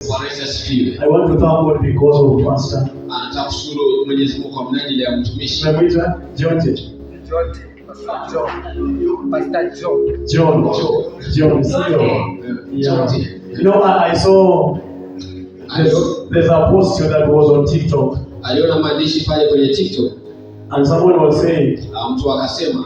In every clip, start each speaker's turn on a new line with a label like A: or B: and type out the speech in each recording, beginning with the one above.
A: Bwana Yesu asifiwe.
B: I want to thank God because of Pastor.
A: Nataka kushukuru Mwenyezi Mungu kwa minajili ya mtumishi.
B: Tunamwita John. Yeah. You know, I saw there's a post that was on TikTok.
A: Aliona maandishi pale kwenye TikTok.
B: And someone was saying,
A: mtu akasema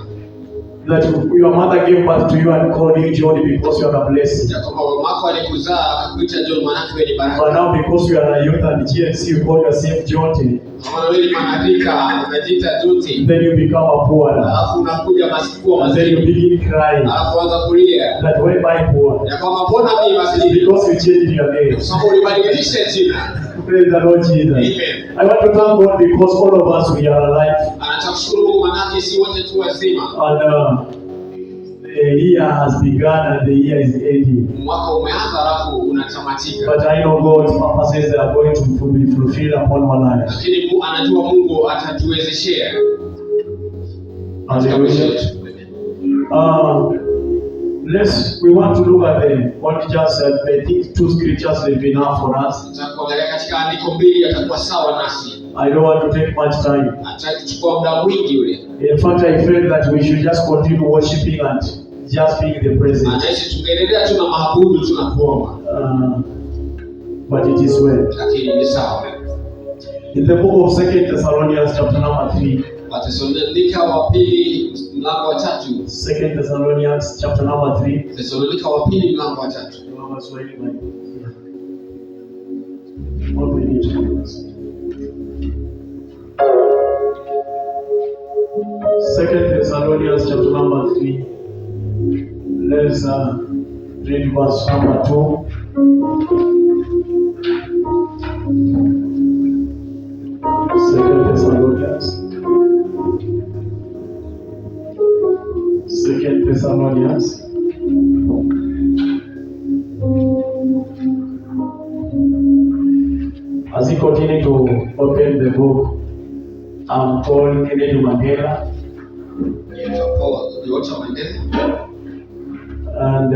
B: that your mother gave birth to you and called you John because you are a blessing.
A: Ya kwamba mamako alikuzaa akakuita John maana wewe ni baraka.
B: But now because you are a youth and GNC you call yourself John.
A: Kama wewe ni mwanadika unajiita John.
B: Then you become a poor.
A: Alafu unakuja masikio
B: and then you begin crying.
A: Alafu anza kulia.
B: That way by poor.
A: Ya kwamba mbona mimi basi
B: because you changed your name.
A: Kwa sababu ulibadilisha jina.
B: Praise the Lord Jesus.
A: Amen.
B: I want to thank God because all of us we are alive.
A: Anatakushukuru maana si wote tu wazima.
B: And the year has begun and the year is ending.
A: Mwaka umeanza alafu unatamatika.
B: But I know God's purposes are going to be fulfilled upon our lives.
A: Lakini anajua Mungu atatuwezeshea.
B: Hallelujah. We want to look at what just said. I think two scriptures will be enough for us.
A: Tutakuangalia katika andiko mbili yatakuwa sawa nasi.
B: I don't want to take much time.
A: Nataka kuchukua muda mwingi ule.
B: In fact, I felt that we should just continue worshiping and just being the presence.
A: Anaishi tungeendelea tu na maabudu tu na kuomba.
B: But it is well.
A: Lakini ni sawa.
B: In the book of 2 Thessalonians chapter number 3.
A: Wathesalonike wa pili mlango wa 3.
B: 2 Thessalonians chapter number 3.
A: Wathesalonike wa pili mlango wa 3.
B: What we need to do. 2 Thessalonians chapter number 3. Let's read verse number 2. 2 Thessalonians. 2 Thessalonians. As he continued to open the book, I'm called Kennedy Mandela. And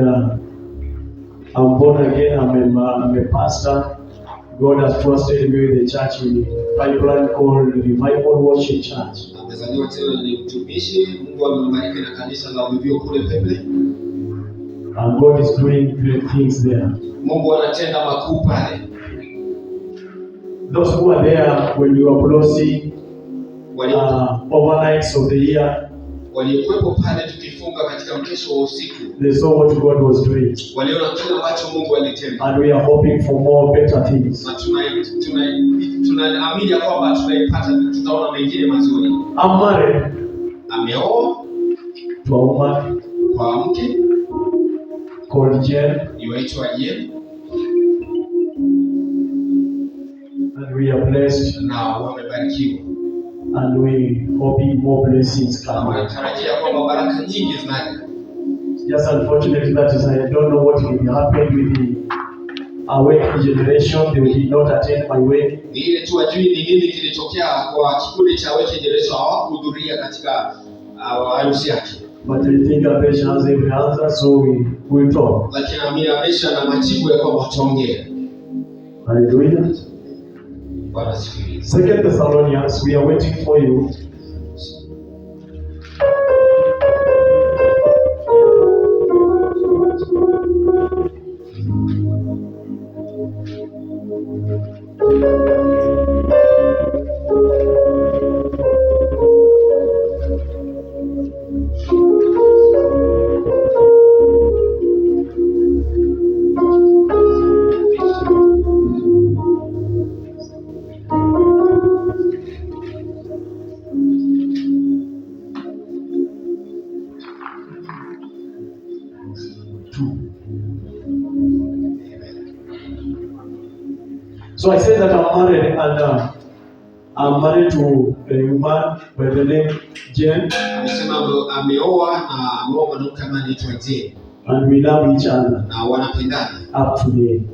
B: I'm born again. I'm a pastor. God has trusted me with a church in Pipeline called Revival Worship Church. And God is doing great things there. Those who are there when you are closing overnights of the year,
A: walikuwepo pale tukifunga katika mkesho wa usiku.
B: They saw what God was doing.
A: Waliona kile ambacho Mungu alitenda.
B: And we are hoping for more better things.
A: Na tunaamini kwamba tutaona mengine mazuri.
B: I'm married.
A: Ameoa
B: to a woman
A: kwa mke
B: called Jen.
A: Yuaitwa Jen.
B: And we are blessed.
A: Na wamebarikiwa.
B: And we hoping more blessings come. Just unfortunately that is I don't know what will happen with the awake generation. They did not attend my wedding.
A: Ile tu ajui ni nini kilitokea kwa kikundi cha awake generation hawakuhudhuria katika harusi yake.
B: But I think Abesha has every answer, so we will talk.
A: Lakini amini Abesha na majibu ya kwamba tutaongea.
B: Hallelujah. 2 Thessalonians, we are waiting for you. So I said that I'm married and I'm married to a woman by the name Jen. And we love each other up to the end.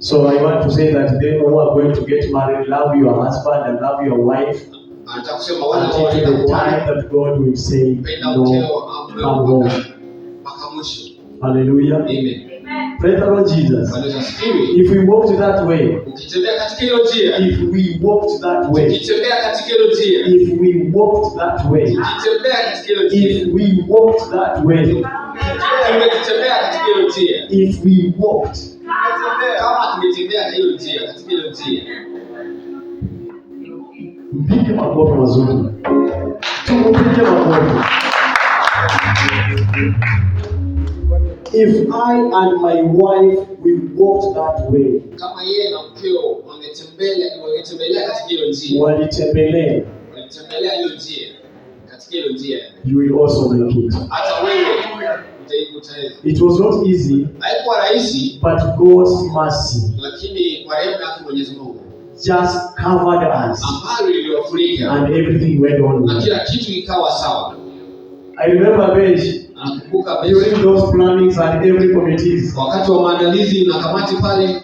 B: So I want to say that they who are going to get married, love your husband and love your wife until the time that God will say, no, come home. Hallelujah.
A: Amen.
B: Praise the Lord Jesus.
A: Bwana asifiwe.
B: If we walked that way,
A: Ukitembea katika hiyo njia,
B: if we walked that way,
A: ukitembea katika hiyo njia,
B: if we walked that way,
A: ukitembea katika hiyo njia,
B: if we walked that way,
A: ukitembea katika hiyo njia,
B: if we walked,
A: kama tumetembea hiyo njia, katika hiyo njia,
B: mpige makofi mazuri. Tumupige makofi. If I and my wife we walked that way,
A: kama yeye na mkeo wangetembelea katika hiyo njia,
B: walitembelea
A: hiyo njia, katika hiyo njia,
B: you will also make it.
A: hata wewe utaweza.
B: It was not easy,
A: haikuwa rahisi,
B: but God's mercy,
A: lakini kwa rehema yake Mwenyezi Mungu
B: just covered us,
A: ambayo iliwafunika,
B: and everything went on,
A: na kila kitu ikawa sawa.
B: I remember Beji,
A: Nakumbuka
B: during those plannings and every committees,
A: wakati wa maandalizi na kamati pale,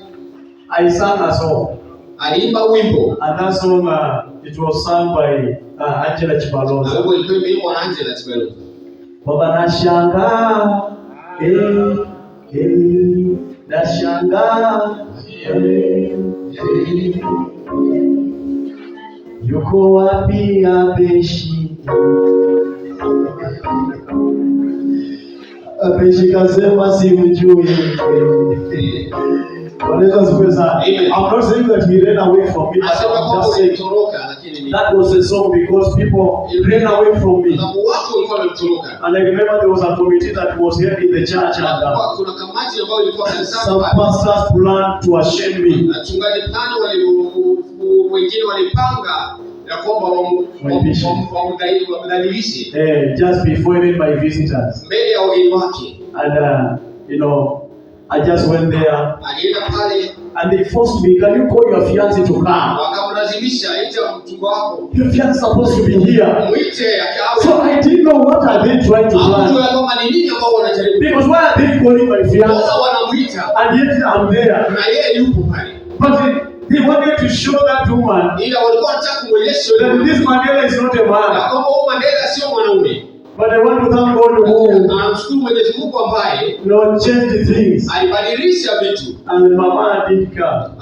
B: I sang a song,
A: aliimba wimbo,
B: and that song it was sung by Angela
A: na
B: Chibaloza.
A: wimbo ilikuwa imeimbwa na Angela Chibaloza.
B: Baba nashangaa, nashangaa, yuko wapi Abeshi? Abeshi kasema simjui. I'm not saying that he ran away from me. I'm just saying that was a song because people ran away from me. And I remember there was a committee that was here in the church, and some pastors planned to shame me. Just before even my visitors. And I just went there, and they forced me, can you call your fiancé to come? Your fiancé is supposed to be here. So I didn't know what are they trying to plan. Because why are they calling my fiancé? And yet I'm there. But they wanted to show that woman that this Mandela is not a man. But I want to thank God who changed things. And Mama did come.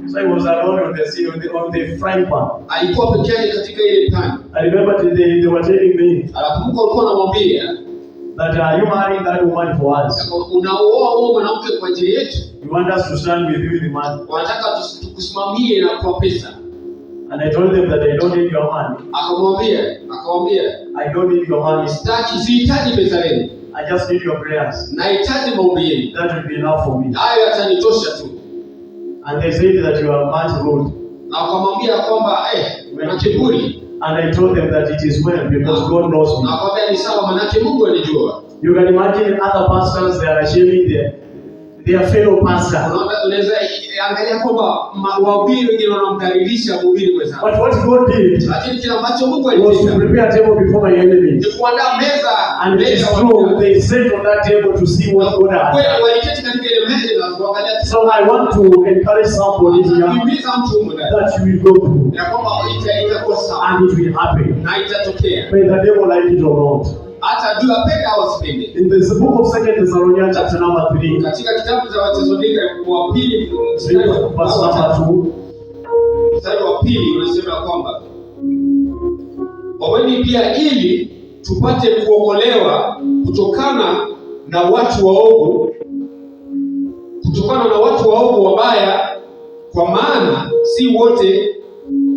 B: So I was alone on the frying pan. I remember they were telling me that you marrying that woman for us. You want us to stand with you, the man. And I told them that I don't need your money. I don't need your money. I just need your prayers. That will be enough for me. And they said that you are much rude. And I told them that it is well because God knows me. You can imagine other pastors, they are shaming their fellow pastor. But what God did was to prepare a table before my enemies. And it is true, they sat on that table to see what God has. So I want to encourage somebody here that you will go through, and it will happen, whether the devil like it or not. In the book of 2 Thessalonians chapter number 3,
A: katika kitabu cha Wathesalonike wa pili
B: verse number 2,
A: mstari wa pili unasema kwamba waweni pia ili tupate kuokolewa kutokana na watu waovu wabaya, kwa maana si wote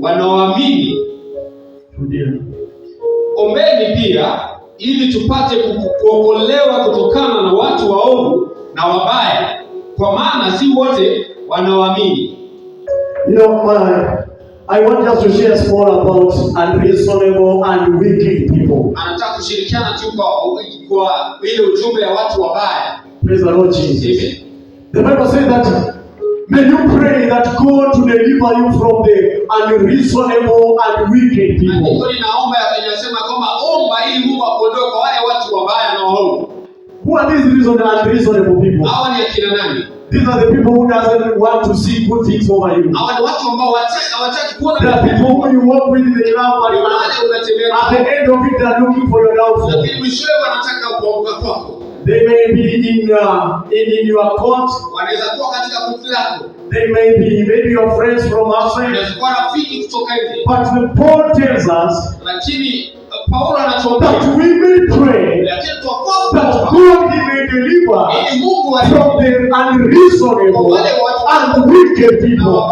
A: wanaoamini. Ombeni pia ili tupate kuokolewa kutokana na watu waovu na wabaya, kwa maana si wote wanaoamini.
B: I want us to share small about unreasonable and wicked people.
A: Anataka kushirikiana tu kwa ile ujumbe ya watu wabaya.
B: Praise the Lord Jesus.
A: Amen.
B: The Bible says that may you pray that God to deliver you from the unreasonable and wicked people.
A: Ndio ninaomba inasema kwamba omba ili Mungu akuondoe kwa wale watu wabaya na waovu.
B: Who are these unreasonable people?
A: Hawa ni akina nani?
B: These are the people who doesn't want to see good things over you.
A: Hawa ni watu ambao hawataki kuona.
B: There are people who you walk with, they love but at the end of it they are looking for your downfall.
A: Lakini mwishowe wanataka kuanguka kwako.
B: They may be in your court.
A: Wanaweza kuwa katika kundi lako.
B: They may be maybe your friends from outside.
A: Wanaweza kuwa rafiki kutoka nje.
B: But the Paul tells us,
A: lakini Paulo anatuambia
B: that we may pray that God he may deliver from the unreasonable and wicked people.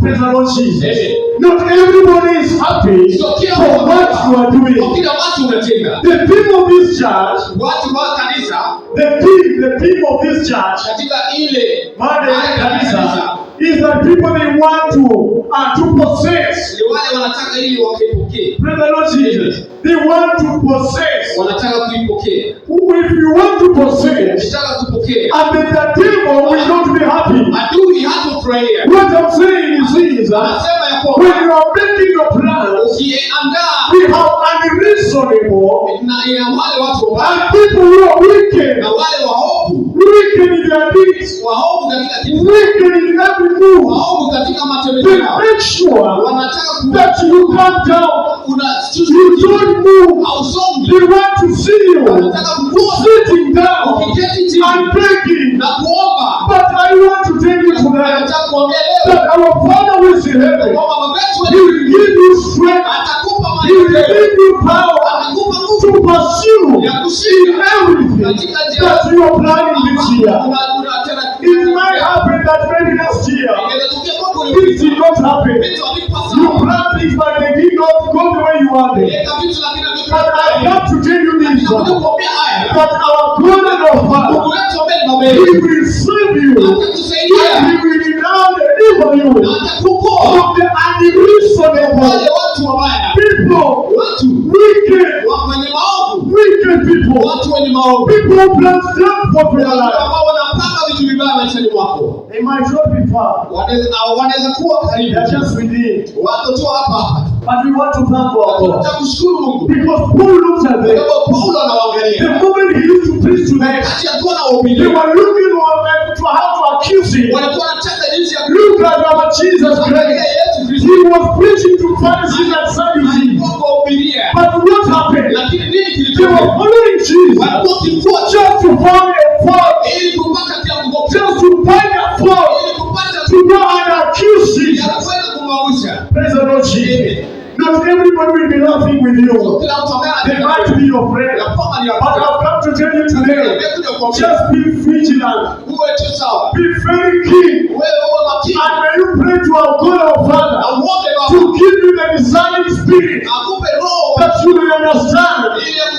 B: Praise the Lord Jesus. Not everybody is happy for what you are doing. The theme of this church, the theme of this church, is that people they want to possess. Praise the Lord Jesus. They want to possess. If you want to possess, and then the devil will not be happy. What I'm saying is this, when you are making your plans, we have unreasonable and people who are wicked in their deeds, wicked in every move. They make sure that you come down, you don't move. They want to see you sitting down and begging. But I want to tell you tonight that our Father who is in heaven, He will give you strength, He will give you power to pursue in everything that you are planning this year. It might happen that maybe next year things did not happen. You plan things but they did not go the way you wanted. But I have to tell you this, that our God and our Father, He will save you and He will now deliver you from the unreasonable people, wicked people who plan death for their life. They might not be far. They are just within. But we want to thank God because Paul looked at them. The moment he used to preach to them, they were looking for how to accuse him. Look at our Jesus Christ. He was preaching to Pharisees and Sadducees. But what happened? They were following Jesus just to find a fault, just to find a fault, to go and accuse Jesus. Praise the Lord Jesus. Not everybody will be laughing with you. They might be your friend. But I've come to tell you today, just be vigilant. Be very keen. And may you pray to our God our Father to give you the discerning spirit that you will understand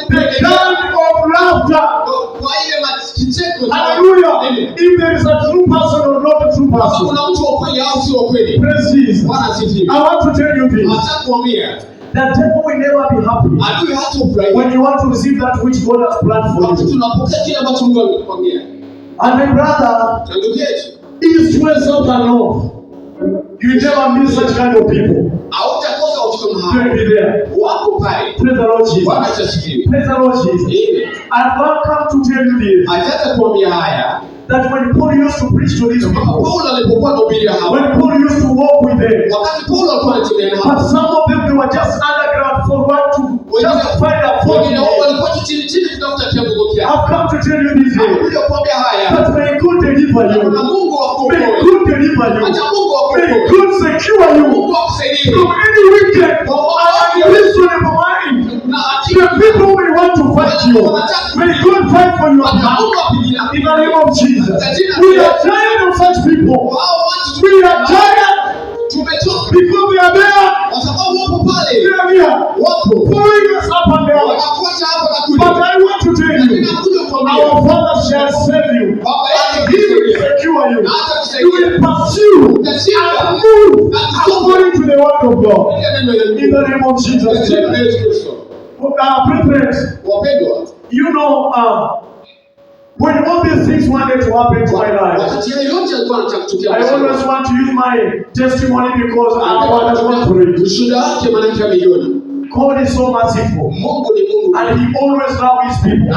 B: the kind of laughter. Hallelujah. If there is a true person or not a true person. Praise Jesus. I want to tell you this. The devil will never be happy when you want to receive that which God has planned for you. And my brother, east, west, south and north, you never meet such kind of people. You will be there. Praise the Lord Jesus. Praise the Lord Jesus. I've come to tell you this. That when Paul used to preach to these people, when Paul used to walk with them, but some of them they were just underground for what to just find a fault. I've come to tell you this day that may God deliver you, may God deliver you, may God secure you from any wicked and unreasonable mind. The people will want to fight you. May God fight for you in the name of Jesus. We are tired of such people. We are tired because they are there. They are here, pulling us up and down. But I want to tell you, our Father shall save you. And He will secure you. He will pursue and move according to the word of God. In the name of Jesus. Brethren, you know, when all these things wanted to happen to my life, I always want to use my testimony because I want to read. God is so merciful and He always loves His people.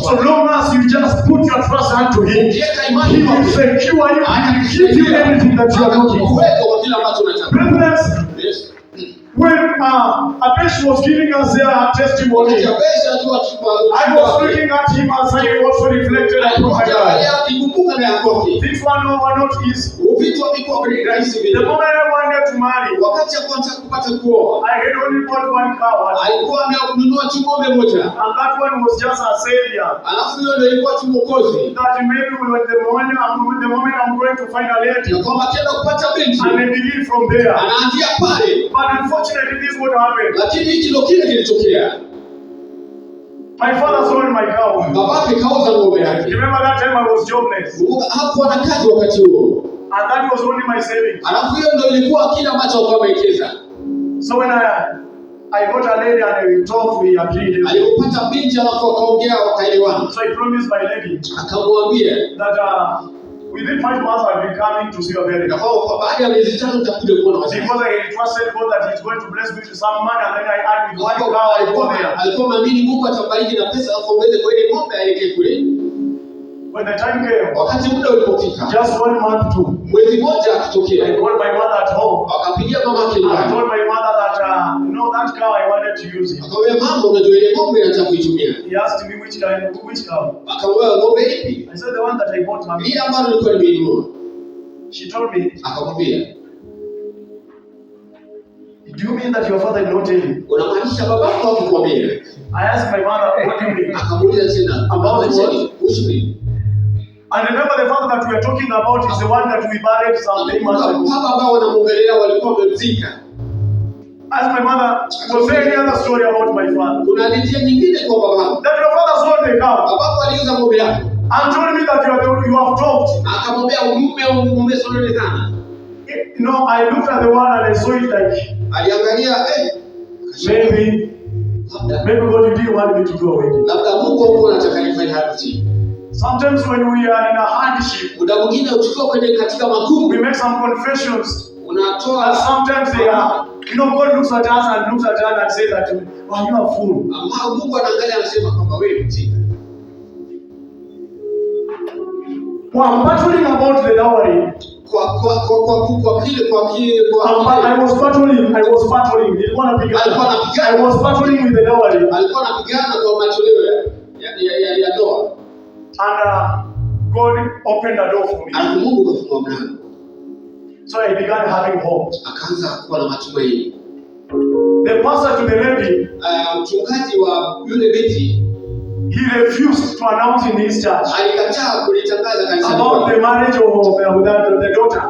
B: So long as you just put your trust unto Him, He will secure you and give you everything that you are looking for. Brethren, when Abesh was giving us their testimony, I was looking at him as I also reflected upon my life. This one were not easy. The moment I wanted to marry, I had only bought one car. And that one was just a savior. That maybe when the moment I'm going to find a lady, and then begin from there. But unfortunately, this would happen. My father sold my cow. Remember that time I was jobless? And that was only my savings. So when I got a lady and we talked, we agreed. So I promised my lady that within 5 months I'll be coming to see your wedding. Because I trusted God that He's going to bless me with some money, and then I add with one cow, I go there. When the time came, just 1 month to, I called my mother at home. I told my mother that that cow I wanted to use it. He asked me which cow. I said the one that I bought, mommy. She told me, do you mean that your father did not tell you? I asked my mother, what do you mean? About what? And remember, the father that we are talking about is the one that we buried some 3 months ago. Ask my mother, was there any other story about my father? That your father sold the cow and told me that you have talked. I looked at the one and I saw it like, maybe God, you didn't want me to go away. Sometimes when we are in a hardship, we make some confessions. And sometimes they are, God looks at us and says that, oh, you are fool. I'm battling about the dowry. I was battling. I was battling with the dowry. And God opened the door for me. So I began having hope. The pastor to the lady, he refused to announce in his church about the marriage of the daughter.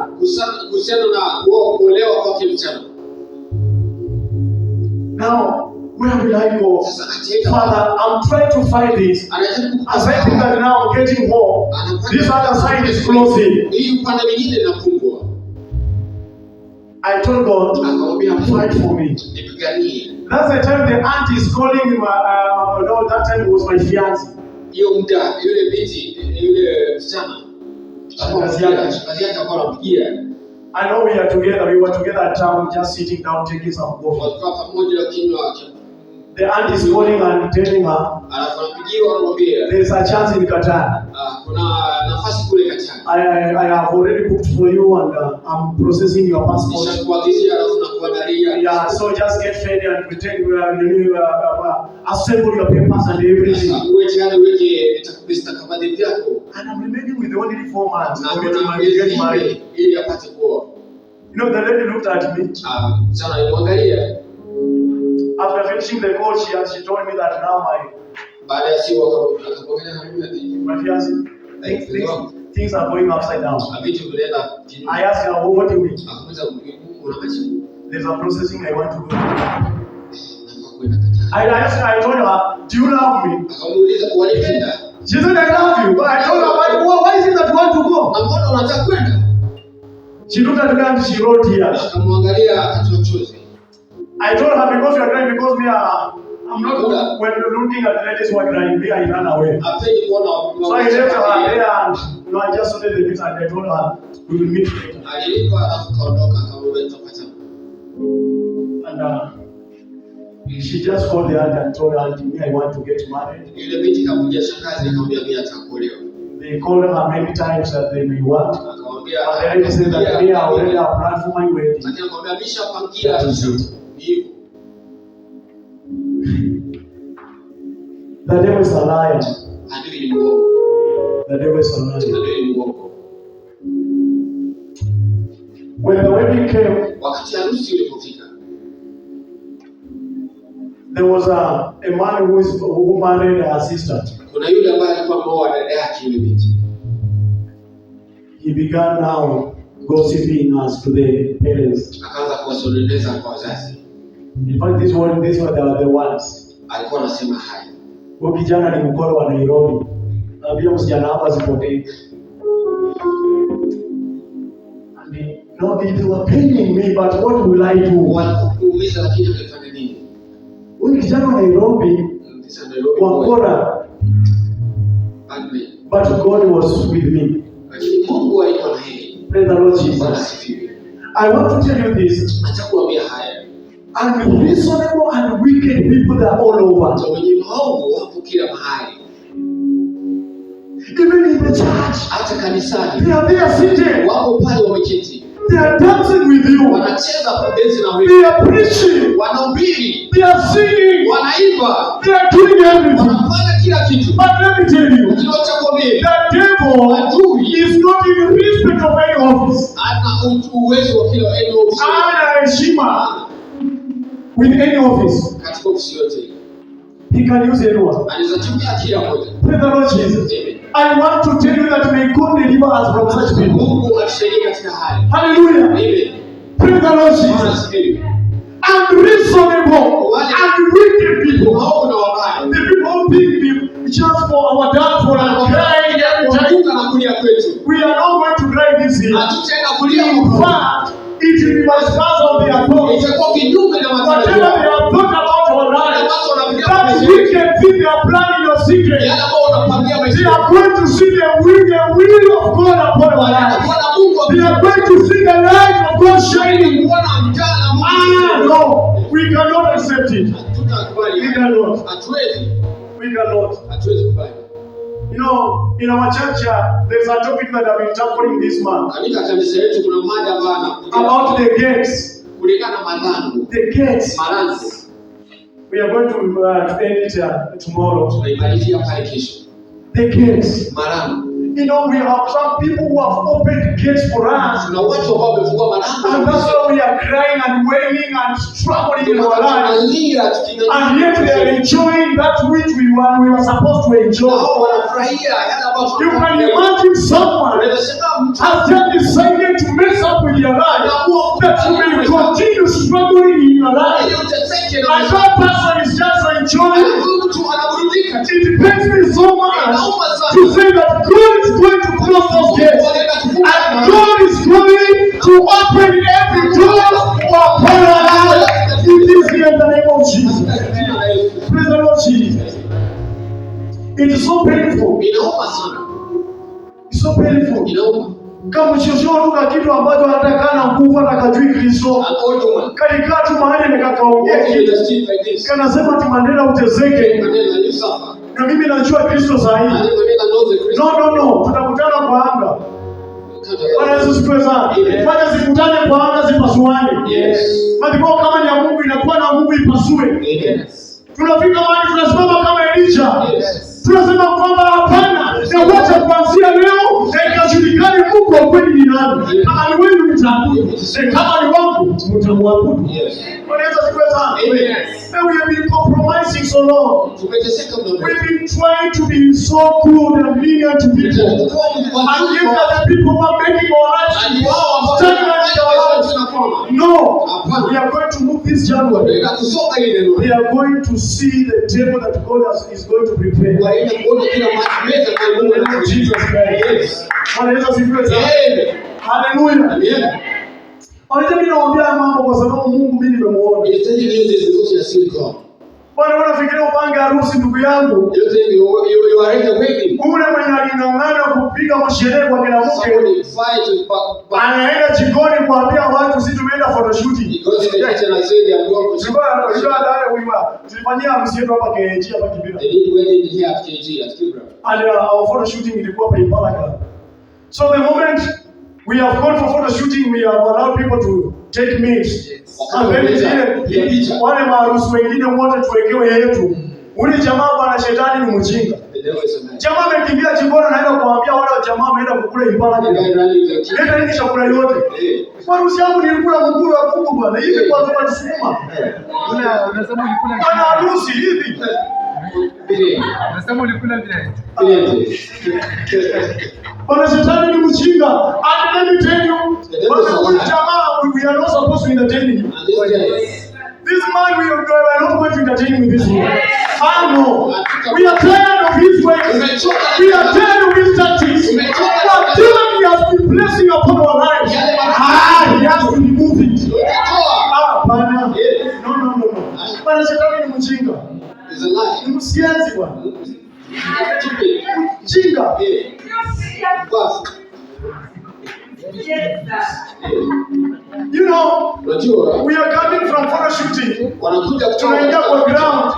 B: Now, where will I go? Father, I'm trying to fight this. As I think that now I'm getting home, this other side is closing. I told God, fight for me. That's the time the aunt is calling me. That time it was my fiancé. I know we are together. We were together at town, just sitting down, taking some coffee. The aunt is calling and telling her, there is a chance in Qatar. I have already booked for you and I'm processing your passport. Yeah, so just get ready and pretend assemble your papers and everything. And I'm remaining with only 4 months for me to get married. The lady looked at me. After finishing the call, she told me that now my fiancé, things are going upside down. I asked her, what do you mean? There's a processing I want to go. I told her, do you love me? She said, I love you. But I told her, why is it that you want to go? She looked at me and she wrote here. I told her, because you are crying, because I'm not good. When looking at the ladies who are crying, I ran away. So I left her there and I just started the bit and I told her, we will meet later. And she just called the aunt and told her, I want to get married. They called her many times that they may want. But the lady said that I already have planned for my wedding. That is it. The devil is a liar.
A: Adui ni mwongo.
B: The devil is a liar.
A: Adui ni mwongo.
B: When the wedding came,
A: wakati harusi ilipofika,
B: there was a man who married her sister.
A: Kuna yule ambaye alikuwa ameoa dada yake yule binti.
B: He began now gossiping us to the parents.
A: Akaanza kuwasoneleza kwa wazazi.
B: In fact, these were the ones.
A: Alikuwa anasema haya.
B: Huyo kijana ni mkoro wa Nairobi. Anambia msichana hapa asipotee. No, they were paying me, but what will I do?
A: Walikuumiza lakini amefanya nini?
B: Huyu kijana wa Nairobi wakora. But God was with me.
A: Lakini Mungu alikuwa na yeye.
B: Praise the Lord Jesus. I want to tell you this.
A: Nataka kuambia haya.
B: Unreasonable and wicked people, they are all over.
A: So wenye maovu wapo kila mahali.
B: Even in the church.
A: Hata kanisani.
B: They are there sitting.
A: Wapo pale wameketi.
B: They are dancing with you.
A: Wanacheza kudensi na wewe.
B: They are preaching.
A: Wanahubiri.
B: They are singing.
A: Wanaimba.
B: They are doing everything.
A: Wanafanya kila kitu.
B: But let me tell you,
A: the
B: devil is not in respect of any office.
A: Ana uwezo wa kila any office.
B: Ana heshima with any office.
A: Katika ofisi yote.
B: He can use anyone.
A: Anaweza tumia kila mmoja.
B: Praise the Lord Jesus.
A: Amen.
B: I want to tell you that may God deliver us from such people.
A: Mungu atusaidie katika hali.
B: Hallelujah.
A: Amen.
B: Praise the Lord Jesus. Unreasonable and wicked people. The people who think just for our downfall and crying every time. We are not going to cry this year. In fact, it will be because of their thoughts. Whatever they have thought about our lives, that wicked thing they are planning your secret. They are going to see the will of God upon our lives. They are going to see the light of God shining. No, we cannot accept it. We cannot. We cannot. You know, in our church, there's a topic that I've been tackling this month. About the gates. The gates. We are going to end it tomorrow. The gates. You know, we have some people who have opened gates for us. And that's why we are crying and wailing and struggling in our lives. And yet they are enjoying that which we were supposed to enjoy. You can imagine someone has just decided to mess up with your life, that you may continue struggling in your life. And that person is just enjoying. It pains me so much to say that God is going to close those gates, and God is going to open every door upon our lives in this year in the name of Jesus. Praise the Lord Jesus. It is so painful. It's so painful. Kama chochote na kitu ambacho hata kana nguvu hata kajui Kristo. Kalikaa tu mahali nikakaongea kitu. Kanasema ati Mandela utezeke. Na mimi najua Kristo sahihi. No. Tutakutana kwa anga. Bwana Yesu sifiwe sana. Fanya zikutane kwa anga zipasuane. Yes. Madhiko kama ni ya Mungu inakuwa na Mungu ipasue. Yes. Tunafika mahali tunasimama kama Elisha. Yes. Tunasema kwamba hapana, na wacha kuanzia leo ikajulikane Mungu kweli ni nani. Kama ni wewe mtaabudu, kama ni wangu mtamwabudu. Yes. Bwana Yesu asifiwe sana. Yes. And we have been compromising so long. We've been trying to be so good and lenient to people. And yet the people who are making our lives stagnant our lives. No, we are going to move this January. We are going to see the table that God is going to prepare. Jesus Christ. Hallelujah. Unajua mimi naomba mambo kwa sababu Mungu mimi nimemuona. Bwana unafikiria upanga harusi ndugu yangu? Ule mwenye aling'ang'ana kupiga msherehe kwa kila mke. Anaenda jikoni kuambia watu sisi tumeenda photoshoot. Tulifanyia harusi yetu hapa KG hapa Kibira. And our photo shooting ilikuwa hapa Impala. So the moment we have gone for photo shooting, we have allowed people to take meals. And then wale maharusi wengine wote tuwekewe yetu. Ule jamaa bwana shetani ni mjinga. Jamaa amekimbia jikoni anaenda kuambia wale jamaa wameenda kukula impala. Leta nini chakula yote? Kwa ruhusa yangu nilikula mkuu wa kuku bwana. Hivi kwa sababu nisema. Unasema ulikula bwana harusi hivi. Unasema ulikula vile. Bwana shetani ni mjinga. And let me tell you, jamaa, we are not supposed to entertain him. This man we are not going to entertain with this one. No. We are tired of his ways. We are tired of his tactics. Whatever he has been blessing upon our lives, he has to remove it. Bana. No. Bana shetani ni mjinga.
A: It's a lie.
B: Ni msienzi bwana. Mjinga. You know, we are coming from photo shooting. Tunaingia kwa ground.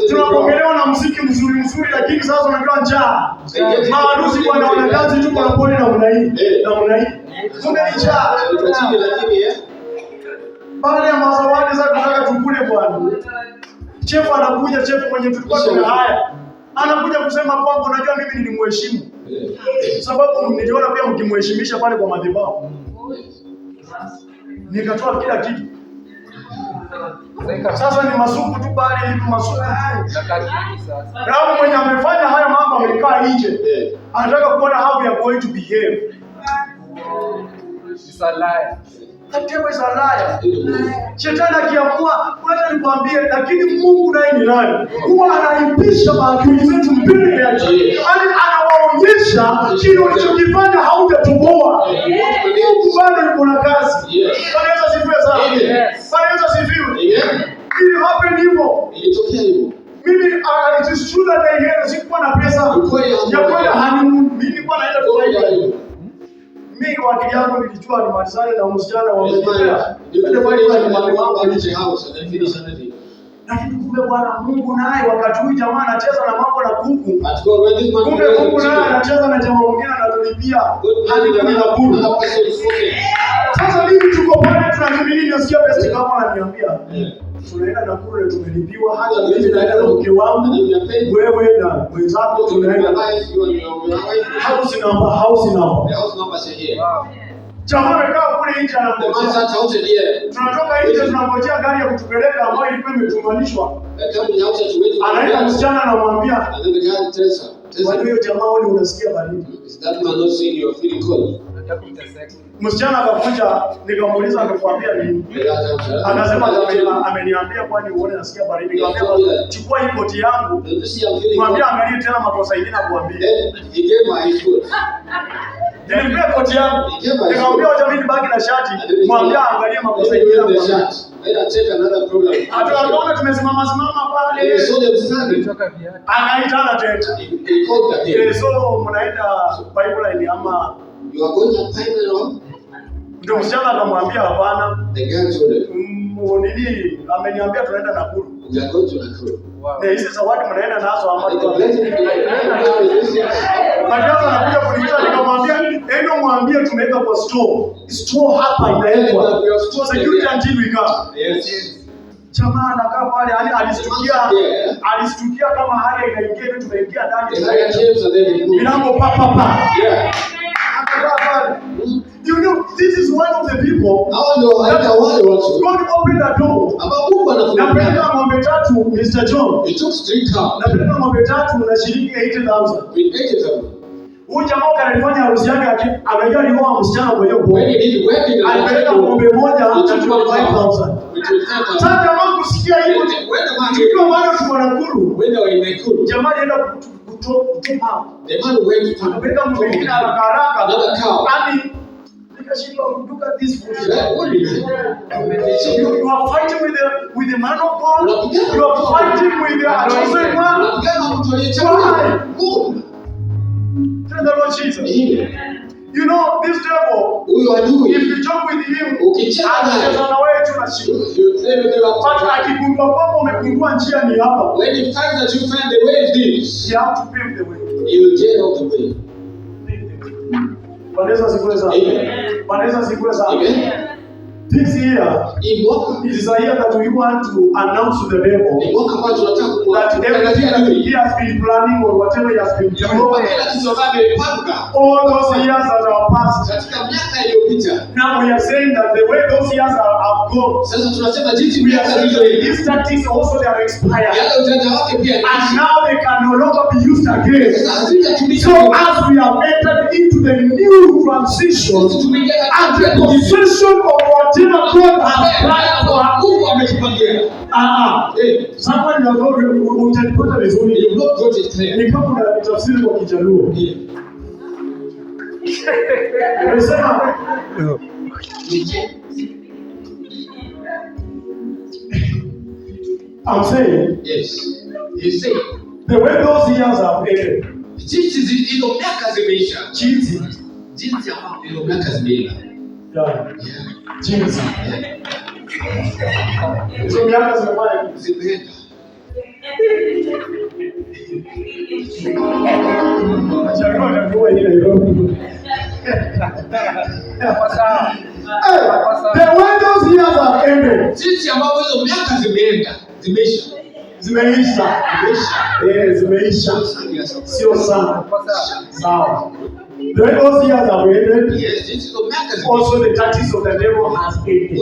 B: Tunapokelewa na muziki mzuri lakini sasa unajua njaa. Maarusi bwana wanadazi tu kwa pole na unai. Kumbe ni njaa. Baada ya mazawadi za kutaka tukule bwana. Chef anakuja, chef mwenye tulikuwa tuna haya. Anakuja kusema kwamba unajua mimi nilimheshimu. Sababu niliona pia mkimheshimisha pale kwa madhabahu. Nikatoa kila kitu. Sasa ni masupu tu pale hivi masupu tu. Ramu mwenye amefanya haya mambo amekaa nje. Anataka kuona how you are going to behave. It's a liar. That devil is a liar. Shetani akiamua, wacha nikwambie, lakini Mungu naye ni nani? Huwa anaipisha maadui zetu mbele yake. Anawaonyesha kile ulichokifanya haujatoboa. Mungu bado yuko na kazi. Bwana Yesu asifiwe sana. Bwana Yesu asifiwe. It happened hivyo.
A: Ilitokea hivyo.
B: Mimi it is true that I had sikuwa na pesa ya kwenda honeymoon. Mimi nilikuwa naenda Dubai. Mimi wakati yangu nilijua ni malizane na msichana wa Mwenyekea. Ndio lakini kumbe Bwana Mungu naye wakati huyu jamaa anacheza na mambo na kuku. Kumbe Mungu naye anacheza na jamaa mwingine anatulipia hadi kumi na kumi. Sasa mimi tuko pale tunazimini nasikia best kama ananiambia. Tunaenda na kule tumelipiwa hata mimi naenda na mke wangu wewe na wenzako tunaenda house number sahihi. Jamaa amekaa kule nje anangojea. Tunatoka nje tunangojea gari ya kutupeleka ambayo ilikuwa imetumanishwa. Anaenda msichana anamwambia kwa hiyo jamaa wewe unasikia baridi.
A: Is that man not saying you are feeling cold?
B: Msichana akakuja nikamuuliza amekwambia nini? Akasema ameniambia kwani uone nasikia baridi. Nikamwambia chukua hii koti yangu. Mwambie angalie tena makosa ingine akuambie.
A: He gave my food.
B: Nilimwambia koti yangu. Nikamwambia wacha mimi baki na shati. Mwambie angalie makosa ingine akuambie. Hatunaona tumesimama pale. Anaitana tena. So mnaenda pipeline ama
A: you are going to pipeline?
B: Ndio msichana akamwambia hapana.
A: The girl told him.
B: Nini ameniambia tunaenda Nakuru.
A: We are going to Nakuru.
B: Hizi zawadi mnaenda nazo ama Makaza anakuja kuniita nikamwambia endo mwambie tumeweka kwa store hapa inawekwa security until we come.
A: Yes.
B: Jamaa anakaa pale yani alistukia kama hali inaingia hivi tumeingia ndani. Milango pa.
A: Yeah.
B: You know, this is one of the people. God opened the door. Napeleka ng'ombe 3, Mr. John.
A: It took 3 cars.
B: Napeleka ng'ombe 3 na shilingi 80,000.
A: With 80,000.
B: Huyu jamaa kanifanya harusi yake amejua ni wao msichana kwa hiyo boy. Alipeleka ng'ombe moja na 25,000. Sasa jamaa kusikia hivyo tukiwa bado tuko Nakuru. Jamaa alienda kutoa.
A: The man went to
B: akapeleka ng'ombe nyingine haraka. Yaani look at this food. You are fighting with the man of God. You are fighting with the chosen one. Why? Tell the Lord Jesus. You know this devil. If you joke with him, anacheza wewe tu na shida. But akigundua kwamba umepungua njia ni hapa.
A: When he finds that you find the way is this,
B: you have to pave the way.
A: You get out the way.
B: Bwana Yesu asifiwe sana. Bwana Yesu asifiwe sana. This year is a year that we want to announce to the devil that everything that he has been planning or whatever he has been doing, all those years that are past, now we are saying that the way those years have gone, we are saying that these tactics also they are expired, and now they can no longer be used again. So as we have entered into the new transition and the possession of whatever God has planned for us. Someone you have not utanipata vizuri. Ni kama unatafsiri kwa Kijaluo. Unasema I'm saying,
A: yes. He's saying
B: the way those years have ended.
A: Jinsi hizo miaka zimeisha.
B: Jinsi
A: ambavyo hizo miaka zimeisha.
B: Jinsi. Hizo miaka zimeenda. Achana na kwa ile Nairobi. The way those years have ended.
A: Jinsi ambavyo hizo miaka zimeisha.
B: Zimeisha. Sio sana. Sawa. The way those years have ended.
A: Yes,
B: also the tactics of the devil has ended.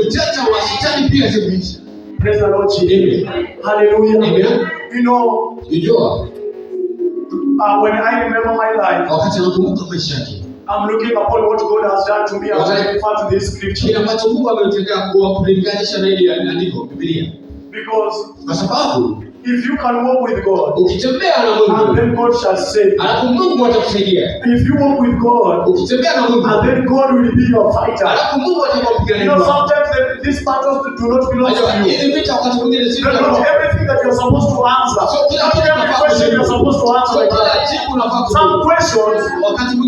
B: Praise the Lord Jesus. Hallelujah.
A: Amen.
B: You know, when I remember my life, I'm looking upon what God has done to me as I refer to this scripture. Because if you can walk with God, and then God shall save you. If you walk with God, and then God will be your fighter. You know, sometimes these battles do not belong to you. Not everything that you're supposed to answer. Not every question you're supposed to answer. Some questions,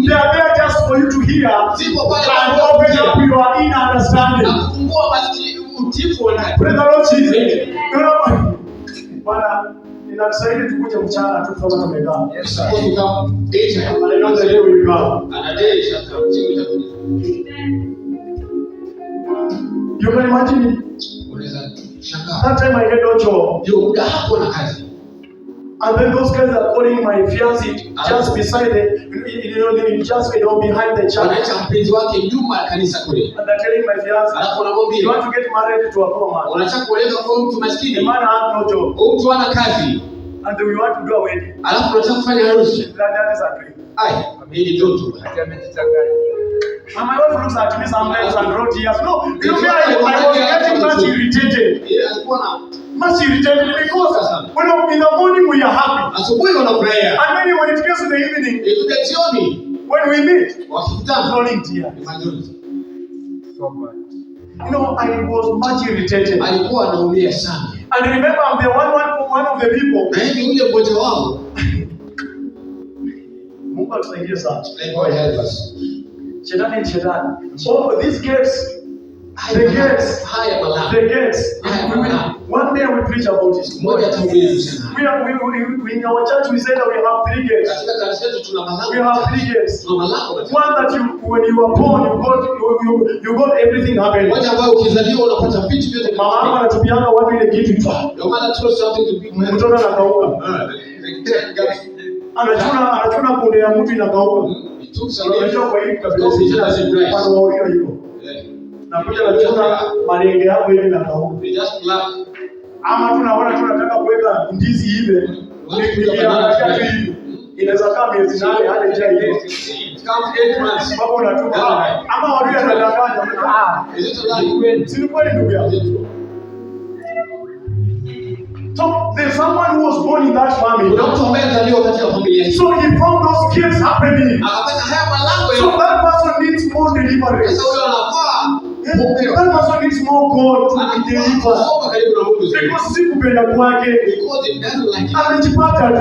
B: they are there just for you to hear and open up your inner understanding. Praise the Lord Jesus. You know, Bwana inatusaidia tukuje mchana tu kama tumekaa.
A: Yes, supposed to come daytime.
B: And I know the day will come.
A: And a day shall come.
B: You can imagine.
A: Unaweza shangaa.
B: That time I get no job.
A: Ndio muda hapo na kazi.
B: And then those guys are calling my fiancé just beside just behind the church.
A: Wanaacha mpenzi wake nyuma ya kanisa kule.
B: And they're telling my fiancé,
A: alafu anamwambia,
B: you want to get married to a poor man.
A: Unataka kuolewa kwa mtu maskini.
B: The man has no job.
A: Mtu hana kazi.
B: And we want to do a wedding.
A: Alafu unataka kufanya harusi.
B: That is a dream.
A: Hii ndoto.
B: And my wife looks at me sometimes and wrote years. No, you know, I was getting much irritated. Much irritated because when in the morning we are happy.
A: Asubuhi wanafurahia.
B: And then when it gets to the evening,
A: jioni,
B: when we meet,
A: wakikutana,
B: rolling tears. You know, I was much irritated.
A: Alikuwa anaumia sana.
B: And remember, I'm the one of the people.
A: Na hivi yule mmoja wao.
B: Mungu atusaidie sana.
A: God help us.
B: Shetani. So these gates, the gates. One day we preach about it. We in our church we say that we have 3 gates. We have 3 gates. One that when you were born you got everything happening. Mama anatupianga watu ile kitu tu. Mtoto anakauka. Anachuna kunde ya mtu inakauka. Unajua kwa hiyo kabisa kwa wao hiyo. Na kuja nachuna malenge yako hivi inakauka. Ama tunataka kuweka ndizi hivi. Nikiangalia tu hivi. Inaweza kama miezi 8 hadi jai hivi. Sababu unatuma. Ama watu wanadanganya. Si kweli ndugu yangu. So there's someone who was born in that family. So he found those kids happening. So that person needs more deliverance. That person needs more God to be delivered. Because si kupenda kwake. Amejipata tu.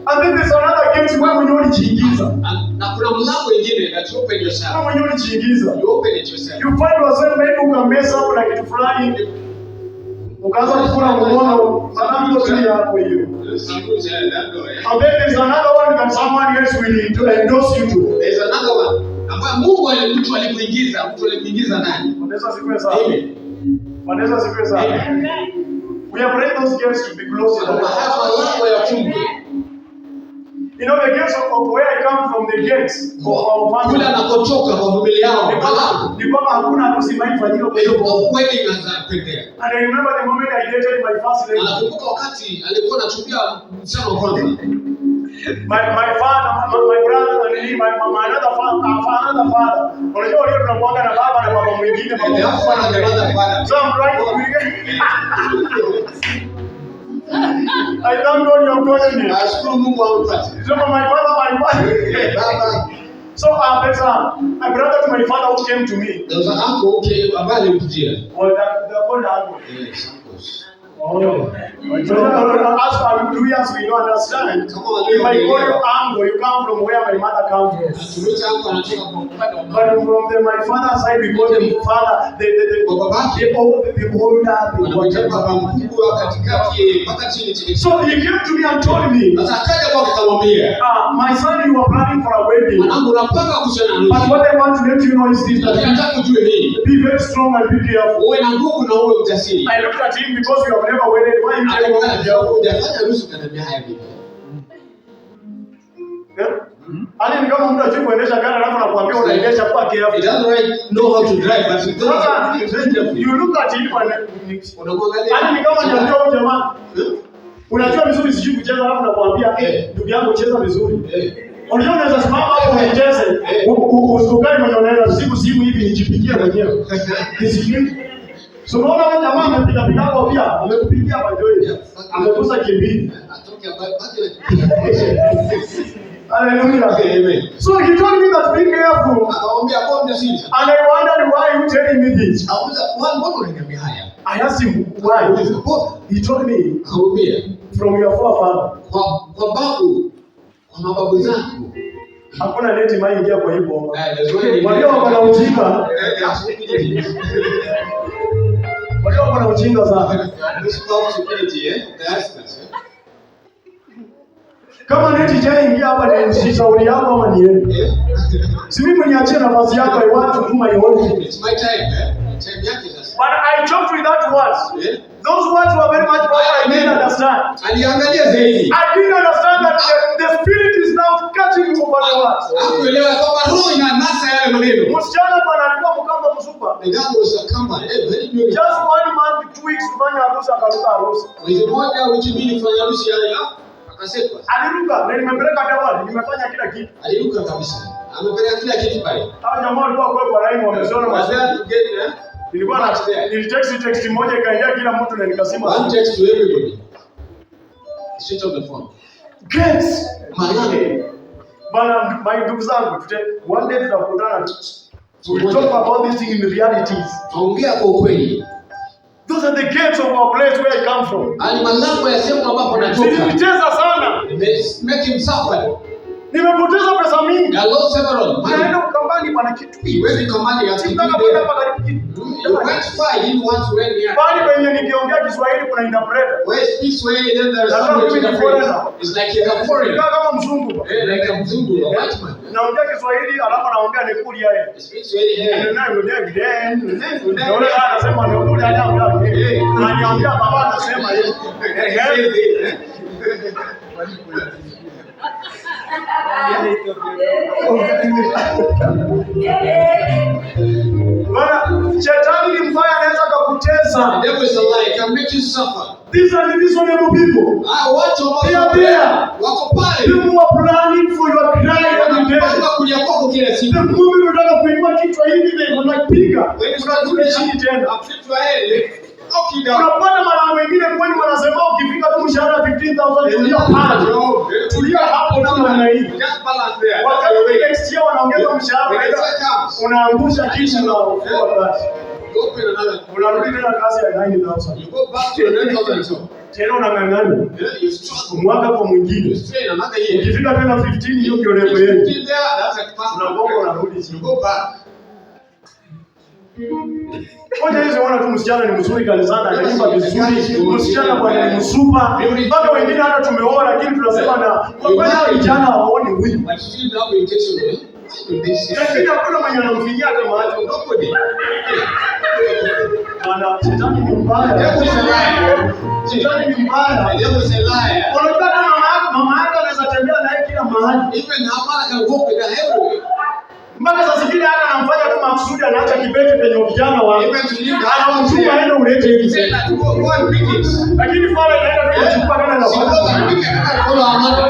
B: And then there's another gate where when you ulijiingiza.
A: Na kuna mlango mwingine that you open yourself.
B: Kama when you ulijiingiza.
A: You open it yourself.
B: You find yourself maybe ukamesa hapo na kitu fulani. Ukaanza kukula mkono sababu tu yako hiyo. And then there's another one that someone else will endorse you to.
A: There's another one Mungu mtu alikuingiza nani?
B: Wanaweza siku sana. Wanaweza siku sana. We are praying those gates to be closer to the You know the gates of where I come from, the gates of our family.
A: Kule anakotoka kwa familia yao.
B: Ni kwamba hakuna harusi maifanyika kwa hiyo.
A: Kweli inaanza pendea.
B: And I remember the moment I dated my first lady.
A: Nakumbuka wakati alikuwa anachumbia msichana wa kwanza.
B: My father, my brother and me, my another father. Unajua leo tunakuanga na baba na baba mwingine, baba mmoja. So I'm trying to I thank God you have told me.
A: Nashukuru Mungu ampate.
B: So my father, my mother. So my brother to my father who came to me.
A: There was an uncle ambaye alikujia.
B: Well, the called uncle.
A: Yes, uncles.
B: Oh. Do we understand? If I call you uncle, you come from where my mother comes from. But from my father's side, we call him father. The older. So he came to me and told me, my son, you are planning for a wedding. But what I want to let you know is this: that be very strong and be careful. I looked at him because we have never wedded. Why you telling me that? Ani ni kama mtu ajui kuendesha gari alafu anakuambia unaendesha kwa kiasi.
A: He doesn't know how to drive, but he doesn't.
B: You look at him and unamwangalia. Ani ni kama niambia huyu jamaa. Unajua vizuri sijui kucheza alafu nakwambia ndugu yangu cheza vizuri. Unajua unaweza simama hapo ucheze. Usukani mwenye unaenda simu hivi nijipigie mwenyewe. Nisijui. So unaona wewe jamaa amepiga hapo pia, amekupigia by the way. Amekosa kimbili. Hallelujah. Amen. So he told me that be careful. And I wondered why you telling me this. I asked him why. He told me from your forefather. Hakuna neti maingia kwa hii bomba. Walio wana ujinga. Walio wana ujinga sana. Kama neti jaingia hapa ni shauri yako ama ni yeye. Si mimi niachie nafasi yako I want to do my own thing.
A: It's my time, Time yake sasa.
B: But I joked with that words. Those words were very much what I didn't understand.
A: Aliangalia zaidi.
B: I didn't understand that the spirit is now catching you over the words.
A: Hakuelewa kwamba roho inanasa yale maneno.
B: Msichana bwana alikuwa mkamba msupa.
A: The guy was a kamba, very good.
B: Just 1 month, 2 weeks kufanya harusi akaruka harusi.
A: Mwezi mmoja wiki mbili kufanya harusi yale akasepa.
B: Aliruka na nimepeleka dawadi, nimefanya kila kitu.
A: Aliruka kabisa. Amepeleka kila kitu pale.
B: Hao jamaa walikuwa kwa line wamesona
A: maswali together.
B: Nilikuwa na text moja ikaingia kila mtu na nikasema
A: one text to everybody. Switch on the phone.
B: Get manane. Bana my ndugu zangu one day tutakutana. We talk about this thing in realities.
A: Tuongea kwa ukweli.
B: Those are the gates of our place where I come from.
A: Ali malango ya sehemu ambapo natoka.
B: Nilicheza sana.
A: Make him suffer.
B: Nimepoteza pesa mingi.
A: I lost several.
B: Naenda ukambani bwana kitu.
A: Wewe kambani ya kitu. You went far, you want to run here.
B: Bali wenye nikiongea Kiswahili kuna interpreter.
A: Where speak Swahili then there is somebody in foreigner. It's like a foreigner.
B: Kama mzungu.
A: Like a mzungu, a white man.
B: Naongea Kiswahili alafu naongea nekuli yeye.
A: Speak Swahili.
B: Na yule anasema nekuli yeye. Ananiambia baba anasema yeye. Bwana, shetani ni mbaya, anaweza kukutesa.
A: The devil is a lie, can make you suffer.
B: These are the reasonable people.
A: Watu ambao wako pale.
B: People are planning for your cry every day.
A: Wanapanga kulia kwako kila siku.
B: The moment unataka kuinua kichwa hivi they wanapiga. Unarudi chini tena. Unapata mara wengine kwani wanasema ukifika tu mshahara 15,000 tulia pale. Tulia hapo namna hii.
A: Just balance there.
B: Wakati next year wanaongeza mshahara unaangusha kitu na unarudi tena kazi ya 9,000. You go back to 9,000. Tena unang'ang'ana. You struggle mwaka kwa mwingine. Ukifika tena 15 hiyo ndio level yenu. Unagonga unarudi chini. You go back. Ngoja hizo wana tu msichana ni mzuri kanisani anaimba vizuri. Msichana bwana ni msupa. Mpaka wengine hata tumeoa lakini tunasema na kwa kweli vijana hawaoni huyu. Lakini hakuna mwenye anamfinyia hata macho.
A: Nobody.
B: Maana shetani ni mbaya.
A: Devil is a liar.
B: Shetani ni mbaya.
A: Devil is a liar.
B: Unajua mama yako anaweza tembea naye kila mahali.
A: Even her mother can walk with her everywhere.
B: Mpaka saa zingine hata anamfanya tu makusudi, anaacha kibeti penye vijana wa.
A: Even to leave the
B: anamchukua aende ulete hivi.
A: Say that go and pick it.
B: Lakini pale inaenda kuchukua tena na
A: She goes and pick it and follow her mother.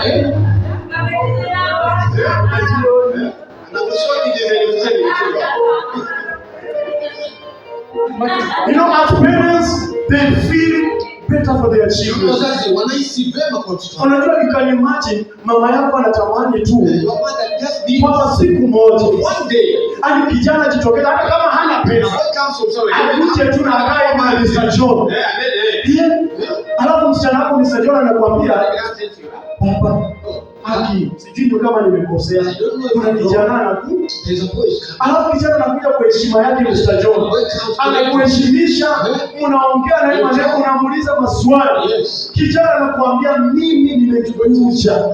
B: You know, as parents, they feel better for their children. Unajua, you can imagine mama yako anatamani tu kwa siku moja ani kijana jitokeza, hata kama hana pesa, akuje tu na akae na Mr. John. Alafu msichana wako Mr. John anakuambia, baba, haki, sijui kama nimekosea, kuna kijana anaku. Alafu kijana anakuja kwa heshima yake Mr. John. Anakuheshimisha, unaongea na yeye maneno, unamuuliza maswali. Kijana anakuambia, mimi nimekuja.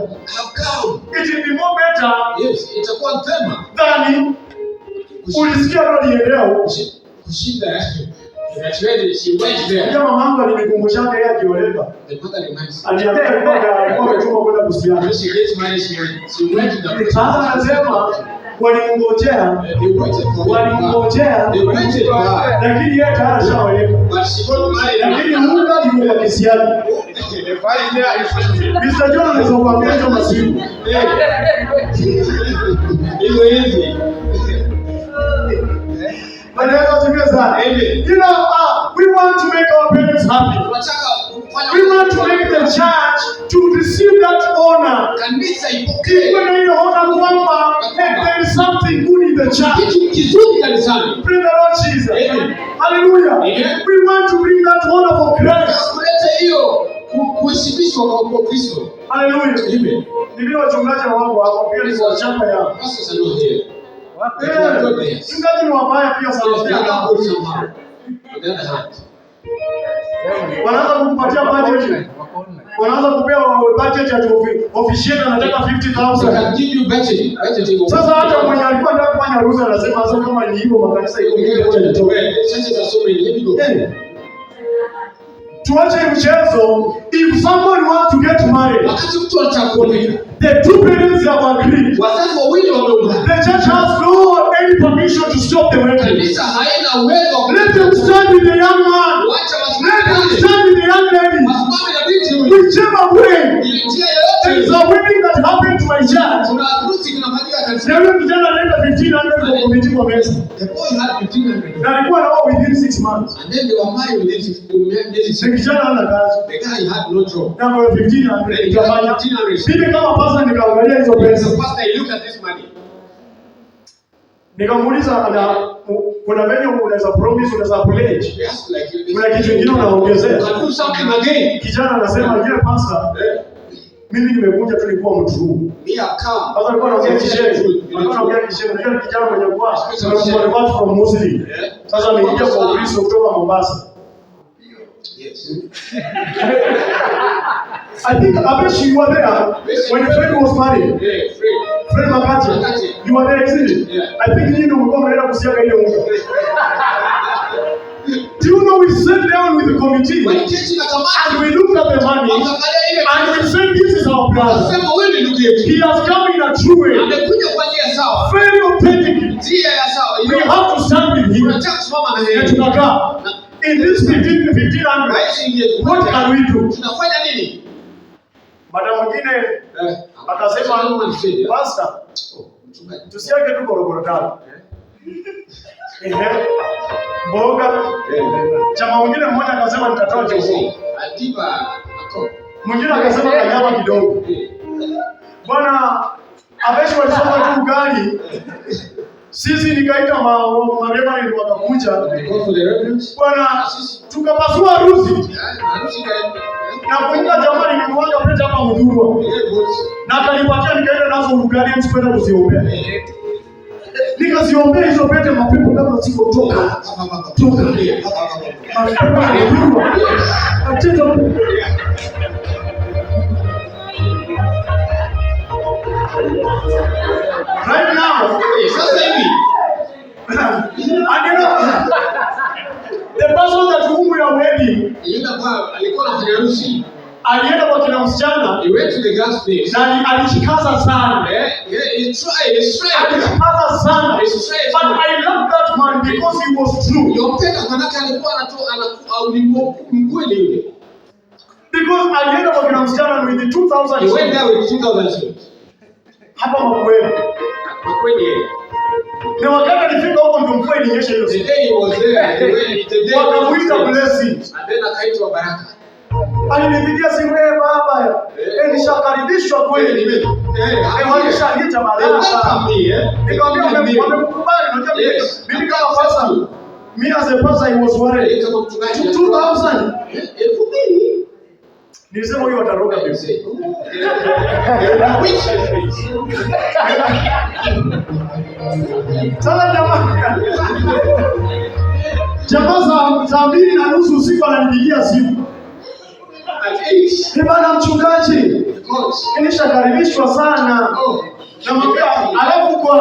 B: It will be more better.
A: Yes, itakuwa tema.
B: Than ulisikia ndo niendea
A: kushinda yake. She went there.
B: Kama mama alinikumbusha yeye akioleka.
A: The mother reminds.
B: Aliambia kwamba alikuwa ametuma kwenda kusiana.
A: She gets married, she went to the.
B: Sasa anasema walimngojea. Walimngojea. Lakini yeye tayari shaoleka.
A: But she got married.
B: Lakini muda ni wa kisiani. Mr. John anaweza kuambia hizo masiku.
A: Hiyo hivi.
B: You know, we want to make our parents happy. We want to make the church to receive that honor. When you honor kwamba there is something good in the church. Praise the Lord Jesus. Amen. Hallelujah. Amen. We want to bring that honor for Christ. Hallelujah. Amen. Ni vile wachungaji wangu hapo pia ni kwa shamba yao. Chungaji ni wabaya pia sana. Wanaanza kukupatia budget. Wanaanza kupewa budget ya official anataka 50,000. Sasa hata mwenye alikuwa anataka kufanya harusi anasema sasa kama ni hivyo makanisa iko mingi acha nitoe. Tuache mchezo. If someone wants to get married, the two parents have agreed. The church has no any permission to stop the wedding. Let them stand with the young man. Let them stand with the young lady. Whichever way, there is a wedding that happened to my church. Never kijana anaenda 1500 kwa komiti kwa mesa.
A: The boy had 1500.
B: Na alikuwa nao within 6 months.
A: And then they were married within 6 days.
B: Kijana ana kazi.
A: The guy had no job.
B: Na kwa 1500 ikafanya 1500. Mimi kama pastor nikaangalia hizo pesa.
A: So pastor, I look at this money.
B: Nikamuuliza kuna venye unaweza promise, unaweza pledge.
A: Yes, like
B: kuna kitu kingine unaongezea.
A: Do something again.
B: Kijana anasema, "Yeah pastor. Mimi nimekuja tu nikuwa mtu huu."
A: Me have come.
B: Sasa alikuwa anaongea kishewe. Alikuwa anaongea kishewe. Ndio kijana mwenye kwa tumekuwa from Muslim. Sasa ameingia kwa Ukristo kutoka Mombasa.
A: Yes.
B: I think Abeshi, you were there when Fred was married.
A: Yeah,
B: Fred Makati. You were there, isn't it?
A: Yeah.
B: I think you know mnaenda kusiaga ile unga. Do you know we sat down with the committee and we looked at the money and we said this is our brother. He has come in a true way. Very authentic. We have to stand with him. And tunakaa. In this 1500, what can we do? Madam mwingine akasema, "Pastor, tusiage tu korokoro tatu." Mboga. Chama mwingine mmoja akasema nitatoa jogo. Mwingine akasema kanyama kidogo. Bwana Abeshi walisoma tu ugali. Sisi nikaita marema ni wakakuja. Bwana tukapasua harusi. Na kuingia jamani nilimwaga pete hapa Mudhurwa. Na akanipatia nikaenda nazo ugali msipenda kuziombea. Nikaziombea hizo pete mapepo kama siko toka. Right now,
A: Sasa hivi
B: and you know, the person that whom we are wedding,
A: yule ambaye alikuwa anafanya harusi,
B: alienda kwa kina msichana,
A: he went to the girl's place.
B: na alishikaza sana.
A: He tried.
B: Alishikaza sana. But I love that man because he was true.
A: Yompenda manake alikuwa mkweli yule.
B: Because alienda kwa kina msichana with the 2000.
A: He went there with 2000.
B: Hapa mkweli.
A: Mkweli yeye.
B: Na wakati alifika huko ndio mvua ilinyesha hiyo siku.
A: The day he was there,
B: wakamuita blessing.
A: And then akaitwa baraka.
B: Alinipigia simu, baba, nishakaribishwa kweli. Walishaniita baraka. Nikamwambia wamekubali, unajua mimi kama pastor, me as a pastor I was worried. 2000. Nilisema huyu ataroga mimi. Sasa jamaa saa 2:30 usiku ananipigia simu. Bwana mchungaji, nishakaribishwa sana. Namwambia alafu kwa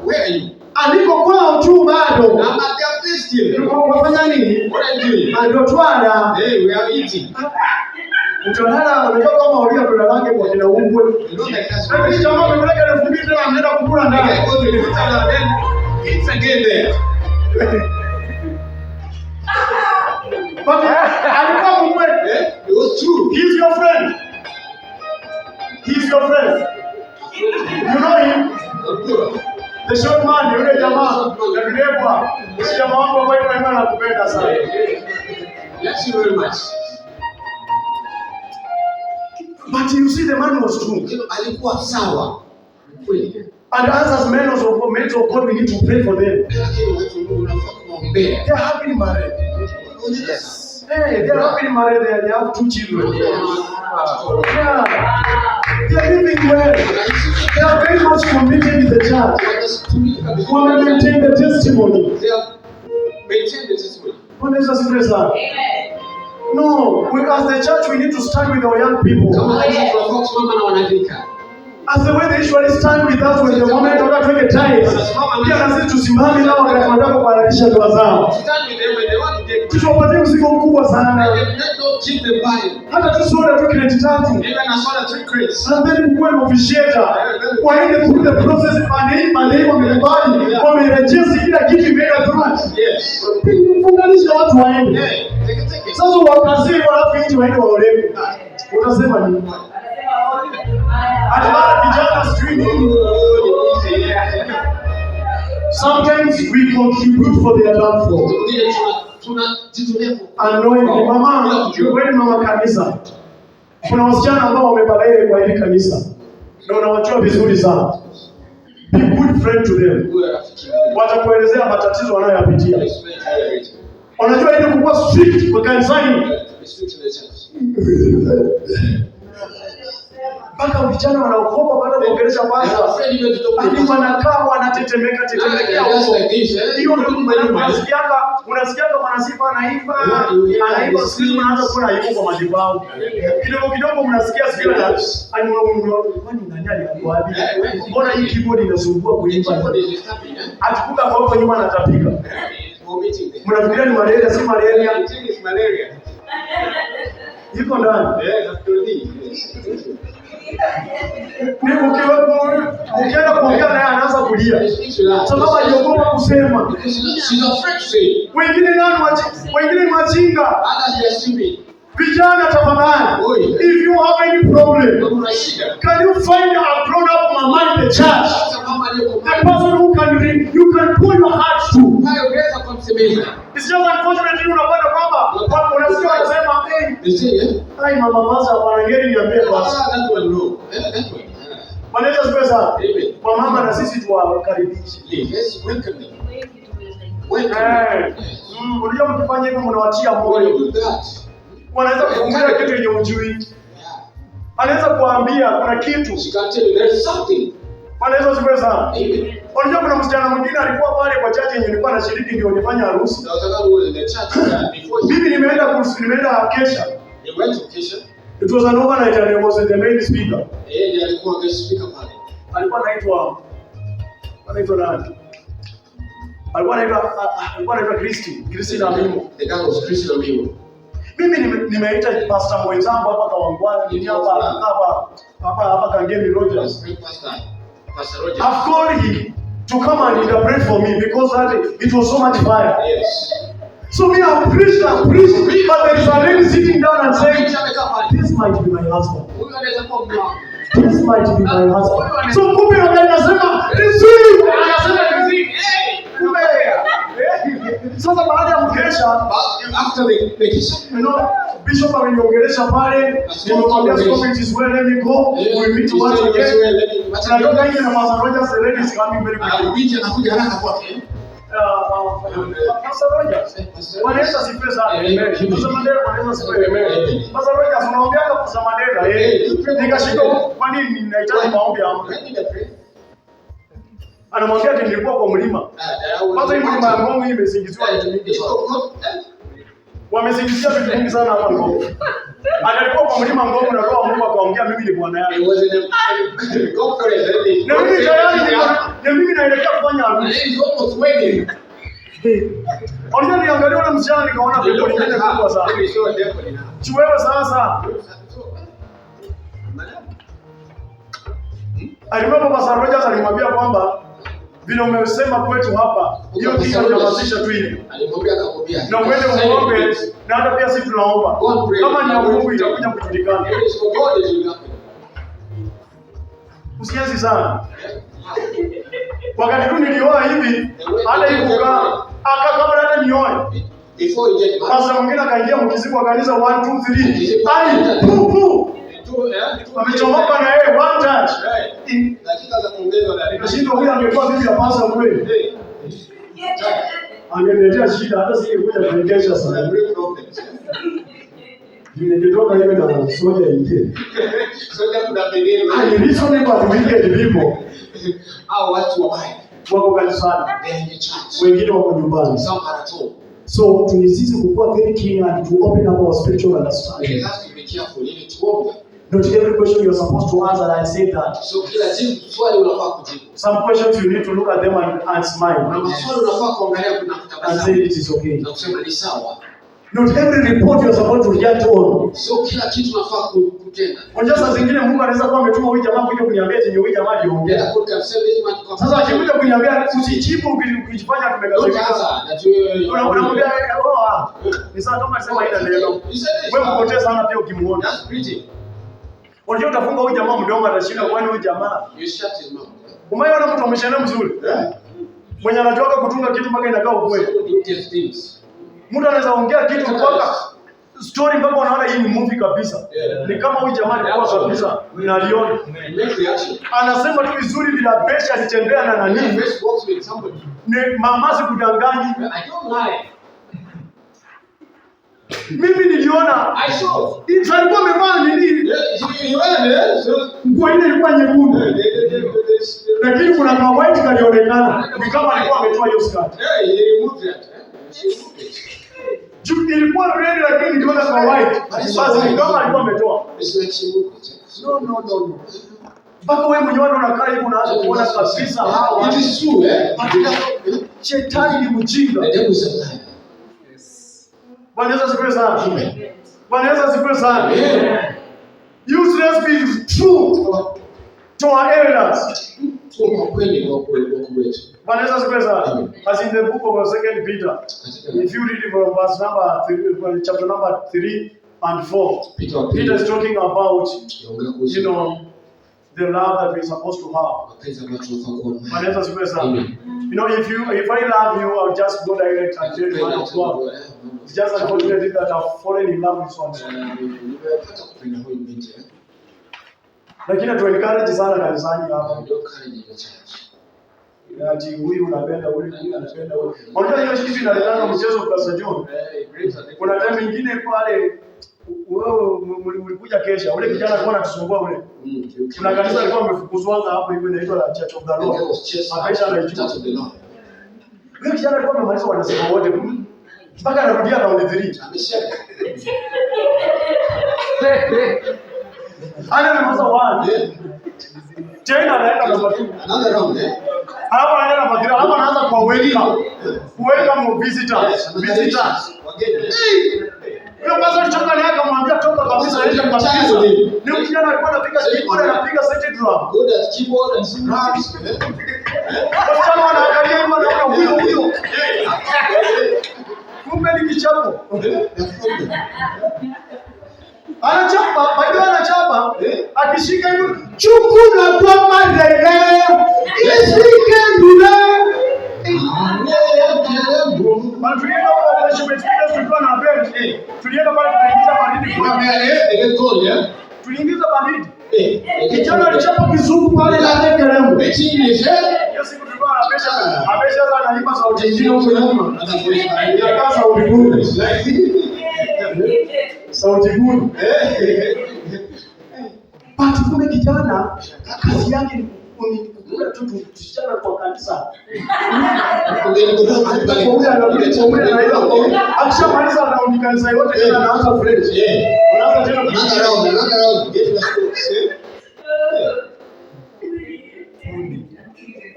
A: where are you?
B: Aliko kwao tu bado.
A: I'm at their place still.
B: Unafanya nini?
A: What are you doing?
B: Ndio twala.
A: Hey, we are eating.
B: Mtandana unajua kama ulia dola lake kwa jina ungwe.
A: You know like that's.
B: Lakini jamaa amepeleka 2000 tena anaenda kukula ndani.
A: Go to the hotel then eat again there.
B: But alikuwa mkweli.
A: It was true.
B: He's your friend. He's your friend. You know him? The short man, yule jamaa na tulipwa. Yule jamaa wangu kwa hiyo anakupenda sana.
A: Yes, you very much.
B: But you see the man was true.
A: Alikuwa sawa. Kweli.
B: And us as men of God, we need to pray for them.
A: Lakini watu Mungu unafaa kuombea.
B: They are happily married.
A: Yes.
B: Hey, they are happily married. They have 2 children. Yeah. They are living well. They are very much committed in the church. They maintain the testimony.
A: They have maintained the testimony.
B: What is this praise? No, we as the church we need to stand with our young people.
A: Kama kanisa tunafaa kusimama na wanadika.
B: As the way they usually stand with us when the moment wanataka time. Pia na sisi tusimame nao wakati wanataka kuhalalisha ndoa zao.
A: Stand with them when they want to get.
B: Tusiwapatie mzigo mkubwa sana.
A: Let not keep them buying.
B: Hata tusione tu crate tatu.
A: Even as well as 3 crates.
B: And then kuwe officiator. Waende through the process manei wamekubali. Wamerejesi kila kitu imeenda through.
A: Yes.
B: Funganisha watu waende.
A: Take it.
B: Sasa wakazi walafu nje waende waolewe. Utasema nini? Hata vijana sijui nini. Sometimes we contribute for their downfall. Unknowingly, wewe mama kanisa. Kuna wasichana ambao wamebalea kwa hili kanisa. Na unawajua vizuri sana. Be good friend to them. Watakuelezea matatizo wanayoyapitia. Unajua ile kuwa strict kwa kanisani. Mpaka vijana wanaokopa baada ya kuongelesha basa. Hadi wanakaa wanatetemeka. Hiyo ndio unasikianga mwanasifa anaiva sisi mnaanza kuwa aibu kwa madhabahu. Kidogo mnasikia sikio la kwani nani aliwapi? Mbona hii keyboard inasumbua kuimba? Atukuka kwa hapo nyuma anatapika. Mnafikiria ni malaria si malaria? Iko ndani. Ukienda kuongea naye anaanza kulia. Sababu aliogopa kusema. Wengine ni wajinga. Vijana tafadhali. If you have any problem, can you find a grown-up mama in the church? A person who you can pour your heart to. It's just unfortunate unapata kwamba unasikia wanasema hey mama maza wanangeni niambie basi. Maneno sio sawa. Kwa mama na sisi tuwakaribishe.
A: Yes, welcome.
B: Unajua mkifanya hivyo mnawatia moyo. Wanaweza kufungia kitu yenye ujui. Anaweza kuambia kuna kitu.
A: She can tell you there is something.
B: Wanaweza sio sawa. Unajua kuna msichana mwingine alikuwa pale kwa church yenye nilikuwa nashiriki ndio nifanya harusi. Mimi nimeenda kesha.
A: You went to Kesha?
B: It was an overnight and I was the main speaker.
A: Alikuwa guest speaker pale.
B: alikuwa anaitwa nani? Alikuwa anaitwa Kristi na Mimo.
A: The guy was Kristi na Mimo.
B: Mimi nimeita pastor mwenzangu hapa Kawangwani, hapa Kangemi Rogers. Pastor Rogers. I've called him to come and interpret for me because it was so much fire.
A: Yes.
B: So me, I preached, but there is a lady sitting down and saying, this might be my husband. This might be my husband. So kumbe wanasema receive. Sasa baada ya mkesha,
A: after the vacation,
B: Bishop aliniongelesha pale, nimemwambia stop it is well, let me go. We meet once again. Tunatoka nje na Pastor Rogers, the lady is coming very quickly.
A: Anakuja haraka kwake.
B: Pastor Rogers, wanaweza sipe sana. Pastor Mandela wanaweza sipe. Pastor Rogers unaongea kwa Pastor Mandela, nikashika kwa nini ninahitaji maombi yangu. Anamwambia ati nilikuwa kwa mlima. Kwanza hii mlima ya Ngong hii imesingiziwa vitu vingi sana. Wamesingizia vitu vingi sana hapa Ngong. Alikuwa kwa mlima Ngong na roho Mungu akaongea mimi ni bwana yake. Na mimi tayari na mimi naelekea kufanya harusi. Unajua niangalia ule msichana nikaona pepo lingine kubwa sana. Wewe sasa. Alimwambia Pastor Rogers alimwambia kwamba vile umesema kwetu hapa, hiyo kitu inamaanisha tu hivi.
A: Alimwambia akakwambia.
B: Na uende uombe na hata pia sisi tunaomba. Kama ni ya Mungu itakuja kujulikana. Usianze sana. Wakati tu nilioa hivi, hata hivi kukaa, kabla hata nioe.
A: Before you get married.
B: Pastor mwingine akaingia mkiziko wa kanisa 1 2 3. Ai, pupu. Amechomoka na yeye one touch.
A: Dakika za kuongezwa na
B: Nashinda huyu angekuwa bibi ya pastor kweli. Angeniletea shida hata singekuja kunikesha sana. Nimetoka hivi na soja ingie.
A: Soja kuna pengine.
B: Nilisome kwa wiki ndipo.
A: Hao watu wabaya.
B: Wako kanisani. Wengine wako nyumbani.
A: Some are at home.
B: So tunisisi kukua very keen and to open up our spiritual understanding.
A: You have to be careful ili tuombe.
B: Not every question you're supposed to answer, I say that.
A: So kila jibu swali unafaa kujibu.
B: Some questions you need to look at them and smile.
A: Kuna maswali unafaa kuangalia kuna kutabasamu.
B: And say it is okay.
A: Na kusema ni sawa.
B: Not every report you're supposed to react on.
A: So kila kitu unafaa kutenda.
B: Unajua saa zingine Mungu anaweza kuwa ametuma huyu jamaa kuja kuniambia eti huyu jamaa aliongea. Sasa akikuja kuniambia usijibu ukijifanya tumekasirika. Unamwambia ni sawa kama alisema ina neno. Wewe mpotea sana pia ukimuona. Unajua utafunga huyu jamaa mdomo atashinda kwani huyu jamaa.
A: You shut his mouth.
B: Umeona mtu ameshana mzuri? Mwenye anajua kutunga kitu mpaka inakaa ukweli. Mtu anaweza ongea kitu mpaka story mpaka unaona hii ni movie kabisa. Ni kama huyu jamaa alikuwa kabisa naliona. Anasema tu vizuri bila besha alitembea na nani? Ni mamasi kudanganyi.
A: I don't lie.
B: Mimi niliona.
A: I saw.
B: Alikuwa amevaa nini? Nguo ile ilikuwa nyekundu. Lakini kuna ka white kalionekana. Ni kama alikuwa ametoa hiyo skirt. Ilikuwa red lakini niliona kwa white. Basi ni kama alikuwa ametoa. No. Mpaka wewe mwenyewe unakaa hivi unaanza kuona kabisa hawa.
A: It is true,
B: Shetani ni mjinga.
A: The devil is a liar.
B: Bwana Yesu asifiwe sana. Bwana Yesu asifiwe sana. Useless be true to our elders. Bwana Yesu asifiwe sana. As in the book of 2 Peter, if you read from verse number chapter number 3 and 4, Peter is talking about, the love that we're supposed to have. Bwana Yesu asifiwe sana. If I love you, I'll just go direct and tell you what God. It's just unfortunate that I've fallen in love with someone. Lakini tu encourage sana kanisani hapa. Ati huyu unapenda huyu anapenda huyu. Unajua hiyo kitu inaletana mchezo kwa John. Kuna time nyingine pale wewe mlikuja kesha. Ule kijana alikuwa anatusumbua ule. Kuna kanisa alikuwa amefukuzwa hapo hivi inaitwa la Church of the Lord. Akaisha anaijua. Ule kijana alikuwa amemaliza wanasema wote. Mpaka anarudia round 3. Ana anamaliza 1. Tena anaenda namba 2.
C: Another round, eh?
B: Hapo anaenda namba 3. Hapo anaanza kwa welcome. Welcome visitors. Visitors.
C: Wageni.
B: Hiyo basi alichoka naye akamwambia toka kabisa aende kabisa. Ni kijana alikuwa anapiga keyboard na anapiga set drum.
C: Good at keyboard and drums.
B: Wasichana wanaangalia hivi wanaona huyo. Kumbe ni kichapo. Anachapa, bado anachapa. Akishika hivi chukuna kwa madele. Isike ndule. Tulienda kwa management tulikuwa na bench. Tulienda pale tunaingiza baridi kwa tuliingiza baridi. Kijana alichapa kizungu pale na ndekelemo. Hiyo siku tulikuwa na pesa sana anaipa sauti nyingine huko nyuma. Anakaa sauti good. Sauti good. Basi kumbe kijana kazi yake ni kukula tu tusichana kwa kanisa. Akishamaliza anaona kanisa yote tena anaanza fresh. Anaanza tena
C: Another round. Get the school.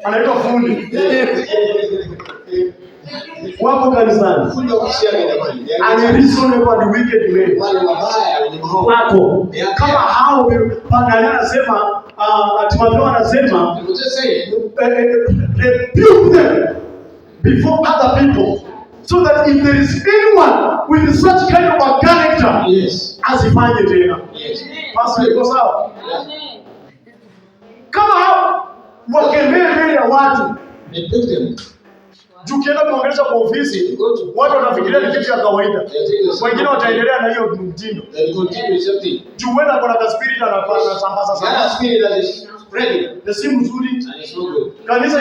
B: Anaitwa fundi. Wapo kanisani.
C: Fundi wa kusiaga jamani.
B: Reasonable and wicked men.
C: Wale wabaya wenye maovu.
B: Wako. Kama hao Pagani anasema Timotheo anasema rebuke them before other people so that if there is anyone with such kind of a character,
C: yes,
B: asifanye tena.
C: Yes.
B: Pastor iko sawa? Kama hao wakemee mbele ya watu,
C: rebuke them.
B: Tukienda kuongelesha kwa ofisi, watu watafikiria ni kitu cha kawaida. Wengine wataendelea na hiyo mtindo. Juwena kuna spirit anapanda sambaza sana.
C: Spirit that is spreading.
B: The si mzuri.
C: And it's no good.
B: Kanisa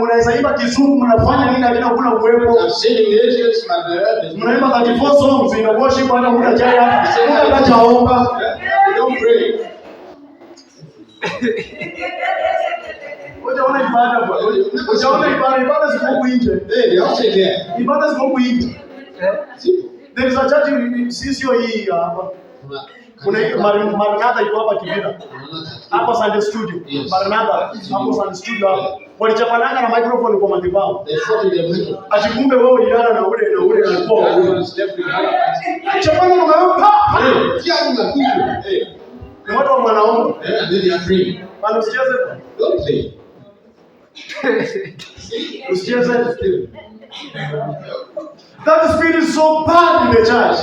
B: mnaweza imba kizungu mnafanya nini lakini hakuna uwepo. Mnaimba 34 songs in worship hata muda jaya hapa. Muda kajaomba.
C: Don't pray.
B: Unaona ibada bwana. Unaona ibada ziko huko nje.
C: They also there.
B: Ibada ziko huko nje. There is a church sio hii hapa. Kuna Maranatha iko hapa Kibira. Hapa Sunday studio. Maranatha hapo Sunday studio hapo. Walichapananga na microphone kwa madhabahu. Ajikumbe wewe ulilala na ule alikuwa. Chapana na wewe. Ni watu wa mwanaomba.
C: They are free.
B: Bado usicheze.
C: Don't play.
B: That spirit is so bad in the church.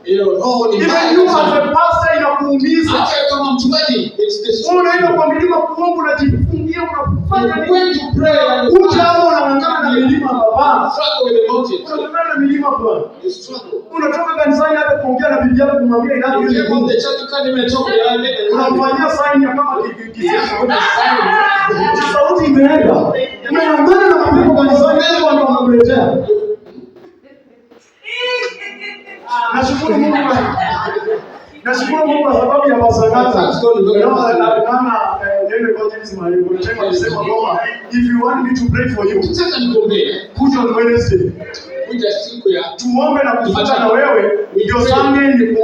B: Even you as a pastor inakuumiza.
C: Hata kama mchungaji, it's the
B: spirit. Unaenda kwa milima kuomba unajifungia unafanya nini?
C: When to pray,
B: ucha hapo unaangana na milima baba.
C: Struggle with the mountains.
B: Unaangana na milima bwana.
C: You struggle.
B: Unatoka kanisani hata kuongea na bibi yako kumwambia ina hiyo.
C: You go to the church kama nimetoka yale.
B: Unafanyia sign ya kama kisiasa kwa sign. Sauti imeenda. Unaangana na mapepo kanisani wale wanakuletea. Nashukuru Mungu kwa sababu ya masangata. Kama neno kwa jinsi mahali unasema kwamba if you want me to pray for you, kuja on Wednesday.
C: Kuja siku ya
B: tuombe na kufuata na wewe ndio Sunday ni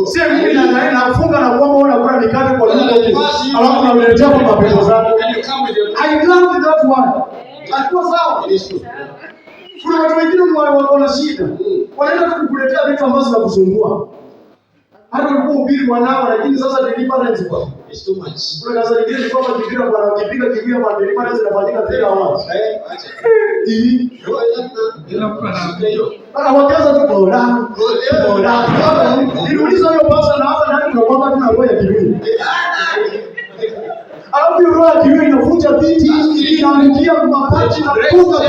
B: sio mimi nafunga na kuomba unakula mikate kwa Mungu. Alafu unaletea kwa mapenzi zako. I love that one. Alikuwa sawa. Kuna watu wengine wako na shida. Wanaenda kukuletea vitu ambazo zinakusumbua. Hata ulikuhubiri wanao lakini sasa deliverance kwa.
C: It's too much.
B: Kuna kaza nyingine kwa kibira kwa wakipiga kibira kwa deliverance inafanyika tena wapi?
C: Acha.
B: Hii.
C: Ila mtu anaambia hiyo.
B: Wakaanza tu bora. Niliuliza hiyo pasa na hapa nani tunakwamba tunangoja kiwili. Alafu hiyo roho ya kiwili inafunja viti, inaangukia mabati na kufunga.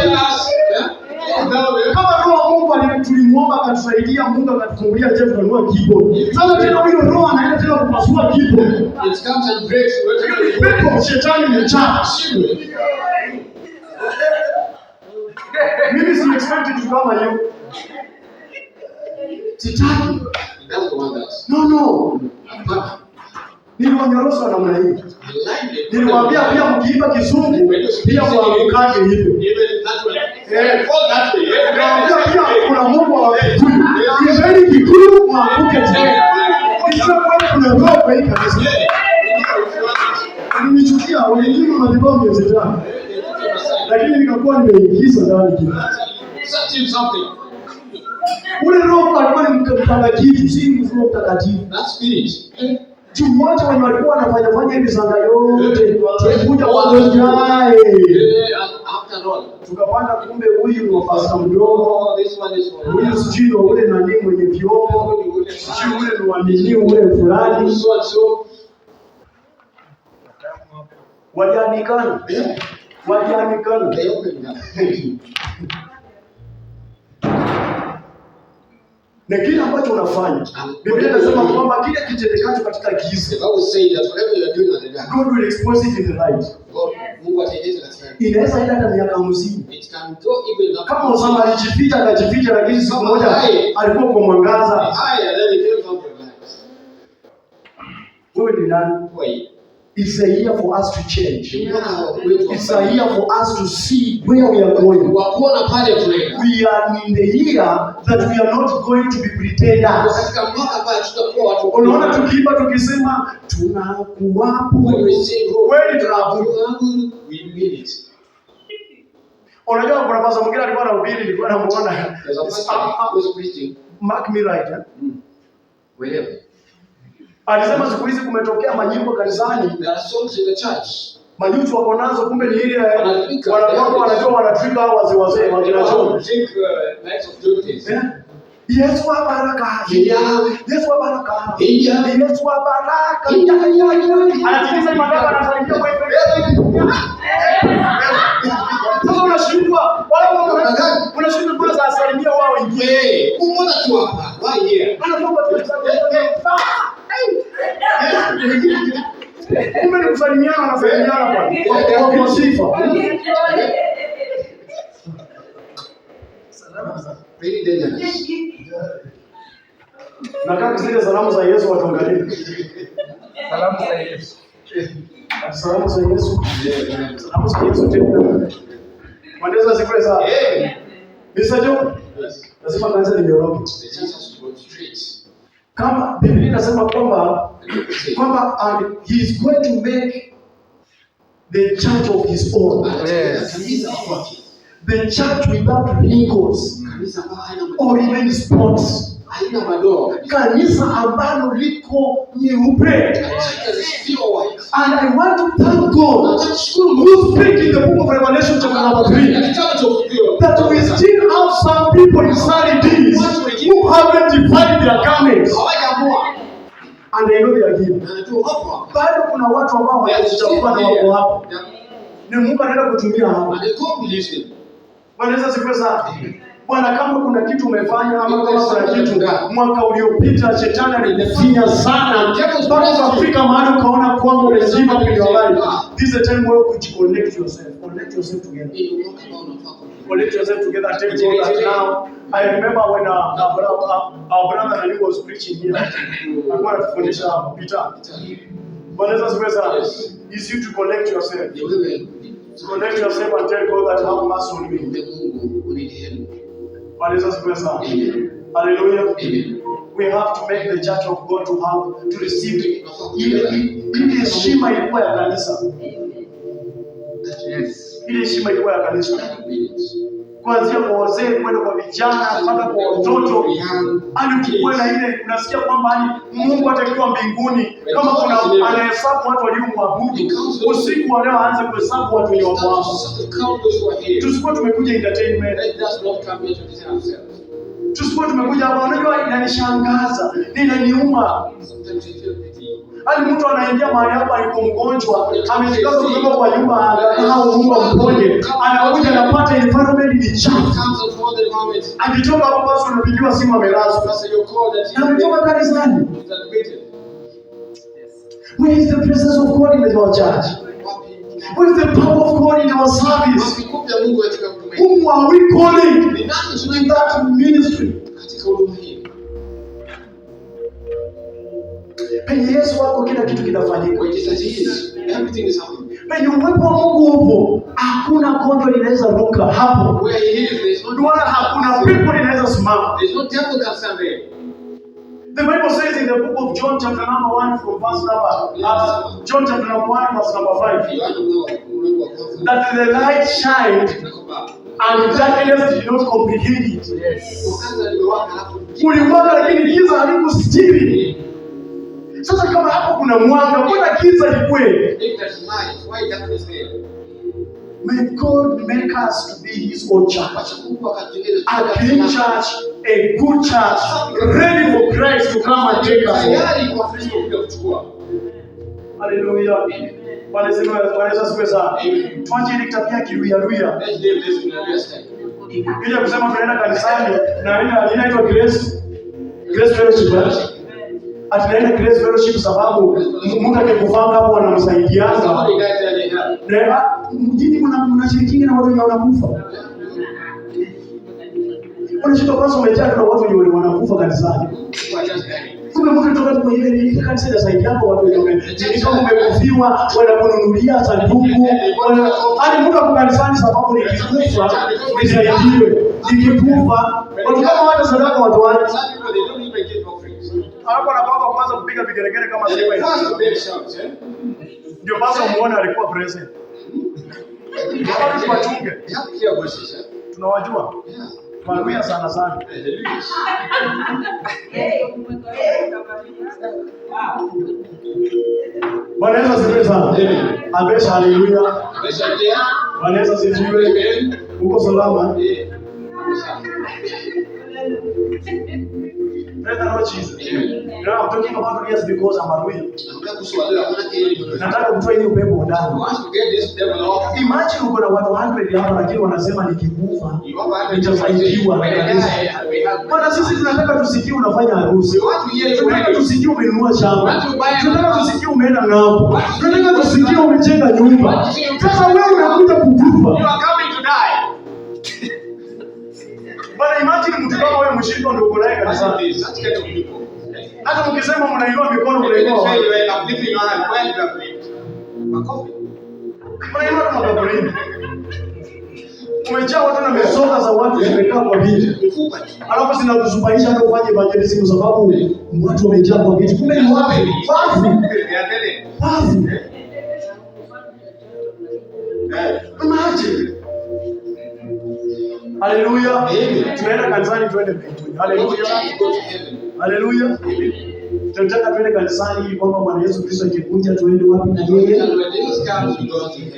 B: Kama roho Mungu alitulimuomba akatusaidia, Mungu akatufungulia njia tunanua keyboard. Sasa tena huyo roho anaenda tena kupasua keyboard.
C: It comes and breaks.
B: Pepo shetani ni mchana. Mimi si expect kitu kama hiyo. Sitaki. No. Niliwanyorosa namna hii. Niliwaambia pia mkiimba kizungu pia muamkaje hivyo. Niliwaambia pia kuna Mungu wa Kikuyu. Kimbeni Kikuyu muamke tena. Kisha kuna roho kwa hii kanisa. walinyima matibabu miezi 5. Lakini nikakuwa nimeingiza ndani kitu. Ule roho alikuwa ni mtakatifu, si mfumo mtakatifu.
C: That spirit.
B: Tumoja wenye walikuwa wanafanya hivi sanga yote. Tulikuja wagonjae.
C: After all.
B: Tukapanda kumbe huyu ni wafasa mdogo. Huyu sijui ule nani mwenye vyombo. Sijui ule ni wamini ule fulani. Walianikana. Walianikana. Na kile ambacho unafanya, Biblia inasema kwamba kile kitendekacho katika giza, God will expose it in the light. Inaweza enda hata miaka 50. Kama Osama alijificha akajificha, lakini siku moja alikuwa kwa mwangaza. Wewe ni nani? It's a year for us to change. It's a year for us to see where we are going. We are in the year that we are not going to be pretenders. Unaona tukiimba tukisema tunakuabudu. Kweli tunakuabudu. Unajua kuna pasa mwingine alikuwa anahubiri, nilikuwa namuona. Mark me right, eh?
C: Wherever.
B: Alisema siku hizi kumetokea manyimbo kanisani.
C: There are songs in the church.
B: Mayutu wako nazo, kumbe ni ile wanakuwa wanajua wanatrika hao wazee wanajua. Yesu wa baraka. Yesu wa baraka. Yesu wa baraka. Anatikisa madaka anasalimia kwa hivyo. Sasa unashindwa wala unashindwa kwa za asalimia wao wengine.
C: Umeona tu hapa. Why here?
B: Anaomba kumbe ni kusalimiana na salimiana kwa sifa.
C: Very dangerous.
B: Na kama zile salamu za Yesu watuangalie.
D: Salamu za Yesu.
B: Salamu za Yesu. Salamu za Yesu tena. Mwendeza siku za. Mr. Joe. Lazima kanisa linyoroke. Kama Biblia inasema kwamba he is going to make the church of his own. The church without wrinkles or even spots. Kanisa ambalo liko nyeupe. And I want to thank God who speak in the book of Revelation chapter number 3 that we still have some people in Sardis who haven't divided their garments. And they know they are healed. Bado kuna watu ambao wanachukua na wako hapo. Ni Mungu anaenda kutumia hapo. Bwana Yesu asifiwe sana. Bwana, kama kuna kitu umefanya ama kama kuna kitu mwaka uliopita shetani alikufinya sana mpaka ukafika mahali ukaona kwamba umeziba kwenye life. This is a time where you connect yourself. Connect yourself together. Connect yourself together and tell God that now. I remember when our brother Nani was preaching here. Alikuwa anatufundisha Peter. Bwana Yesu asifiwe sana. Is you to connect yourself. Connect yourself and tell God that have mercy on me. Hallelujah. We have to make the church of God to receive ile heshima ilikuwa ya kanisa. Ile heshima ilikuwa ya kanisa. Kuanzia kwa wazee kwenda kwa vijana mpaka kwa watoto. Alikuwa na ile unasikia kwamba Mungu atakiwa mbinguni kama kuna anahesabu watu waliomwabudu. Usiku wa leo aanze kuhesabu watu waliomwabudu. Tusikuwa tumekuja entertainment. Tusikuwa tumekuja hapa, unajua inanishangaza, inaniuma. Hadi mtu anaingia mahali hapa yuko mgonjwa, amejikaza kutoka kwa nyumba au nyumba mponye, anakuja anapata environment ni chafu. Akitoka hapo basi anapigiwa simu amelazwa. Ametoka kanisani. Where is the presence of God in our church? Where is the power of God in our service? Whom are we calling in that ministry? Penye Yesu wako kila kitu kinafanyika. Penye uwepo wa Mungu upo, hakuna gonjwa linaweza ruka hapo. Wala hakuna pepo linaweza simama. The Bible says in the book of John chapter number 1 from verse number John chapter number 1 verse number 5 that the light shined and darkness did not comprehend it.
D: Yes.
B: Kuliwaka lakini giza halikusitiri. Sasa kama hapo kuna mwanga, mbona giza likwe?
C: If there's light, why darkness there?
B: May God make us to be His own church. A clean church, a good church, ready for Christ to come and take us home. Hallelujah. Wanaweza siwe sana. Tuache ile tabia kiruya. Ile kusema tunaenda kanisani na inaitwa Grace Fellowship. Atunaenda Grace Fellowship sababu Mungu akikufahamu hapo wanamsaidiana. Na mjini mnashirikini na watu wenye wanakufa. Unashika kwanza umejaa na watu wenye wanakufa kanisani. Kumbe Mungu toka kwa ile kanisa la saidi hapo watu wenye umekufiwa wanakununulia sanduku. Hadi Mungu kwa kanisani sababu nikikufa nisaidiwe. Nikikufa watu kama watu sadaka watu wale. Hapo anapoanza kwanza kupiga vigeregere kama sifa hiyo. Ndio basi muone alikuwa present. Watu wachunge. Tunawajua. Haleluya sana. Bwana Yesu asifiwe sana. Abesha haleluya. Bwana Yesu asifiwe. Uko salama? Praise the Lord Jesus. Now I'm talking about yes because I'm a real. Nataka kutoa hili upepo ndani. Imagine uko na watu 100 hapa lakini wanasema nikikufa nitasaidiwa na kanisa. Bwana sisi tunataka tusikie unafanya harusi. Tunataka tusikie umenunua shamba. Tunataka tusikie umeenda ng'ambo. Tunataka tusikie umejenga nyumba. Sasa wewe unakuja kukufa. You are coming to die. Bwana imagine mtu kama wewe mshirika ndio uko naye kanisani. Hata mkisema mnainua mikono mnainua wapi? Mnainua kama kaburi. Umejaa watu na mesoka za watu zimekaa kwa viti. Alafu zinakusubaisha hata ufanye evangelism sababu watu wamejaa kwa viti. Kumbe ni wapi? Wapi? Imagine. Hallelujah. Tunaenda kanisani tuende mbinguni. Hallelujah. Tunataka tuende kanisani ili kwamba Bwana Yesu Kristo akikuja tuende wapi na yeye.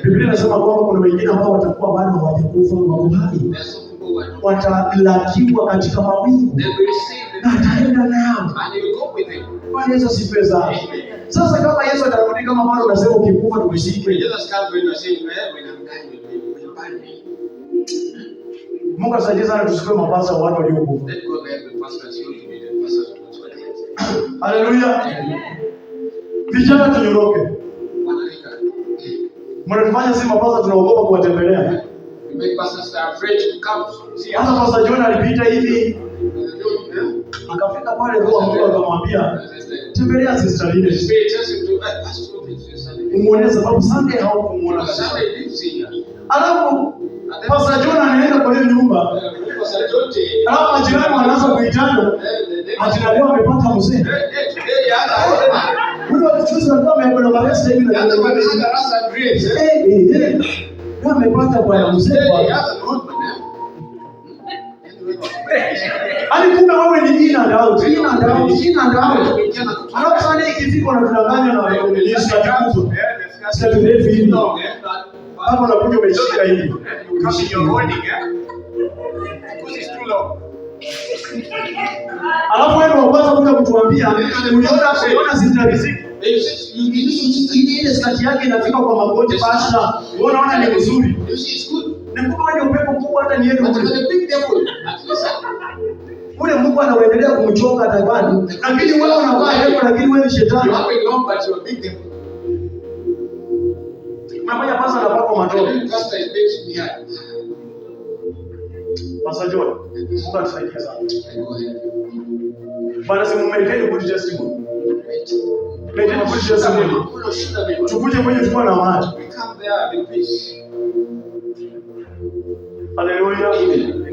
B: Biblia inasema kwamba kuna wengine ambao watakuwa bado hawajakufa wako hai. Watalakiwa katika mawingu. Na ataenda nao. Bwana Yesu asifiwe sana. Sasa kama Yesu atarudi kama bado unasema ukikufa tukishike. Mungu asaidie sana tusikue mapasa wa watu waliokufa. Haleluya. Vijana tunyoroke. Mnafanya si mapasa tunaogopa kuwatembelea. Hata Pastor John alipita hivi. Akafika pale kwa Mungu akamwambia, "Tembelea sister Lile." Umuone sababu Sunday haukumuona. Alafu Pastor John anaenda kwa hiyo nyumba. Alafu majirani wanaanza kuitana. Ati leo amepata mzee. Huyo akichuza alikuwa amekwenda Maresa hivi na leo amepata bwana mzee bwana. Kumbe wewe ni in and out. Alafu sana ikifika unatudanganya na wewe ni Yesu atakufa. Sasa turefu hivi. Hapo unakuja umeshika hivi. Alafu wewe unapaswa kuja kutuambia unaona sister riziki. Ile skati yake inafika kwa magoti pasha. Wewe unaona ni mzuri. Na kumbe wewe upepo kubwa hata ni yeye ule Mungu anaendelea kumchoka atabani. Lakini wewe unavaa hepo lakini wewe ni shetani. Unafanya pasa na pako matope. Pastor John, Mungu atusaidie sana. Bwana si maintain good testimony. Maintain good testimony. Tukuje kwenye tukua na amani. Hallelujah.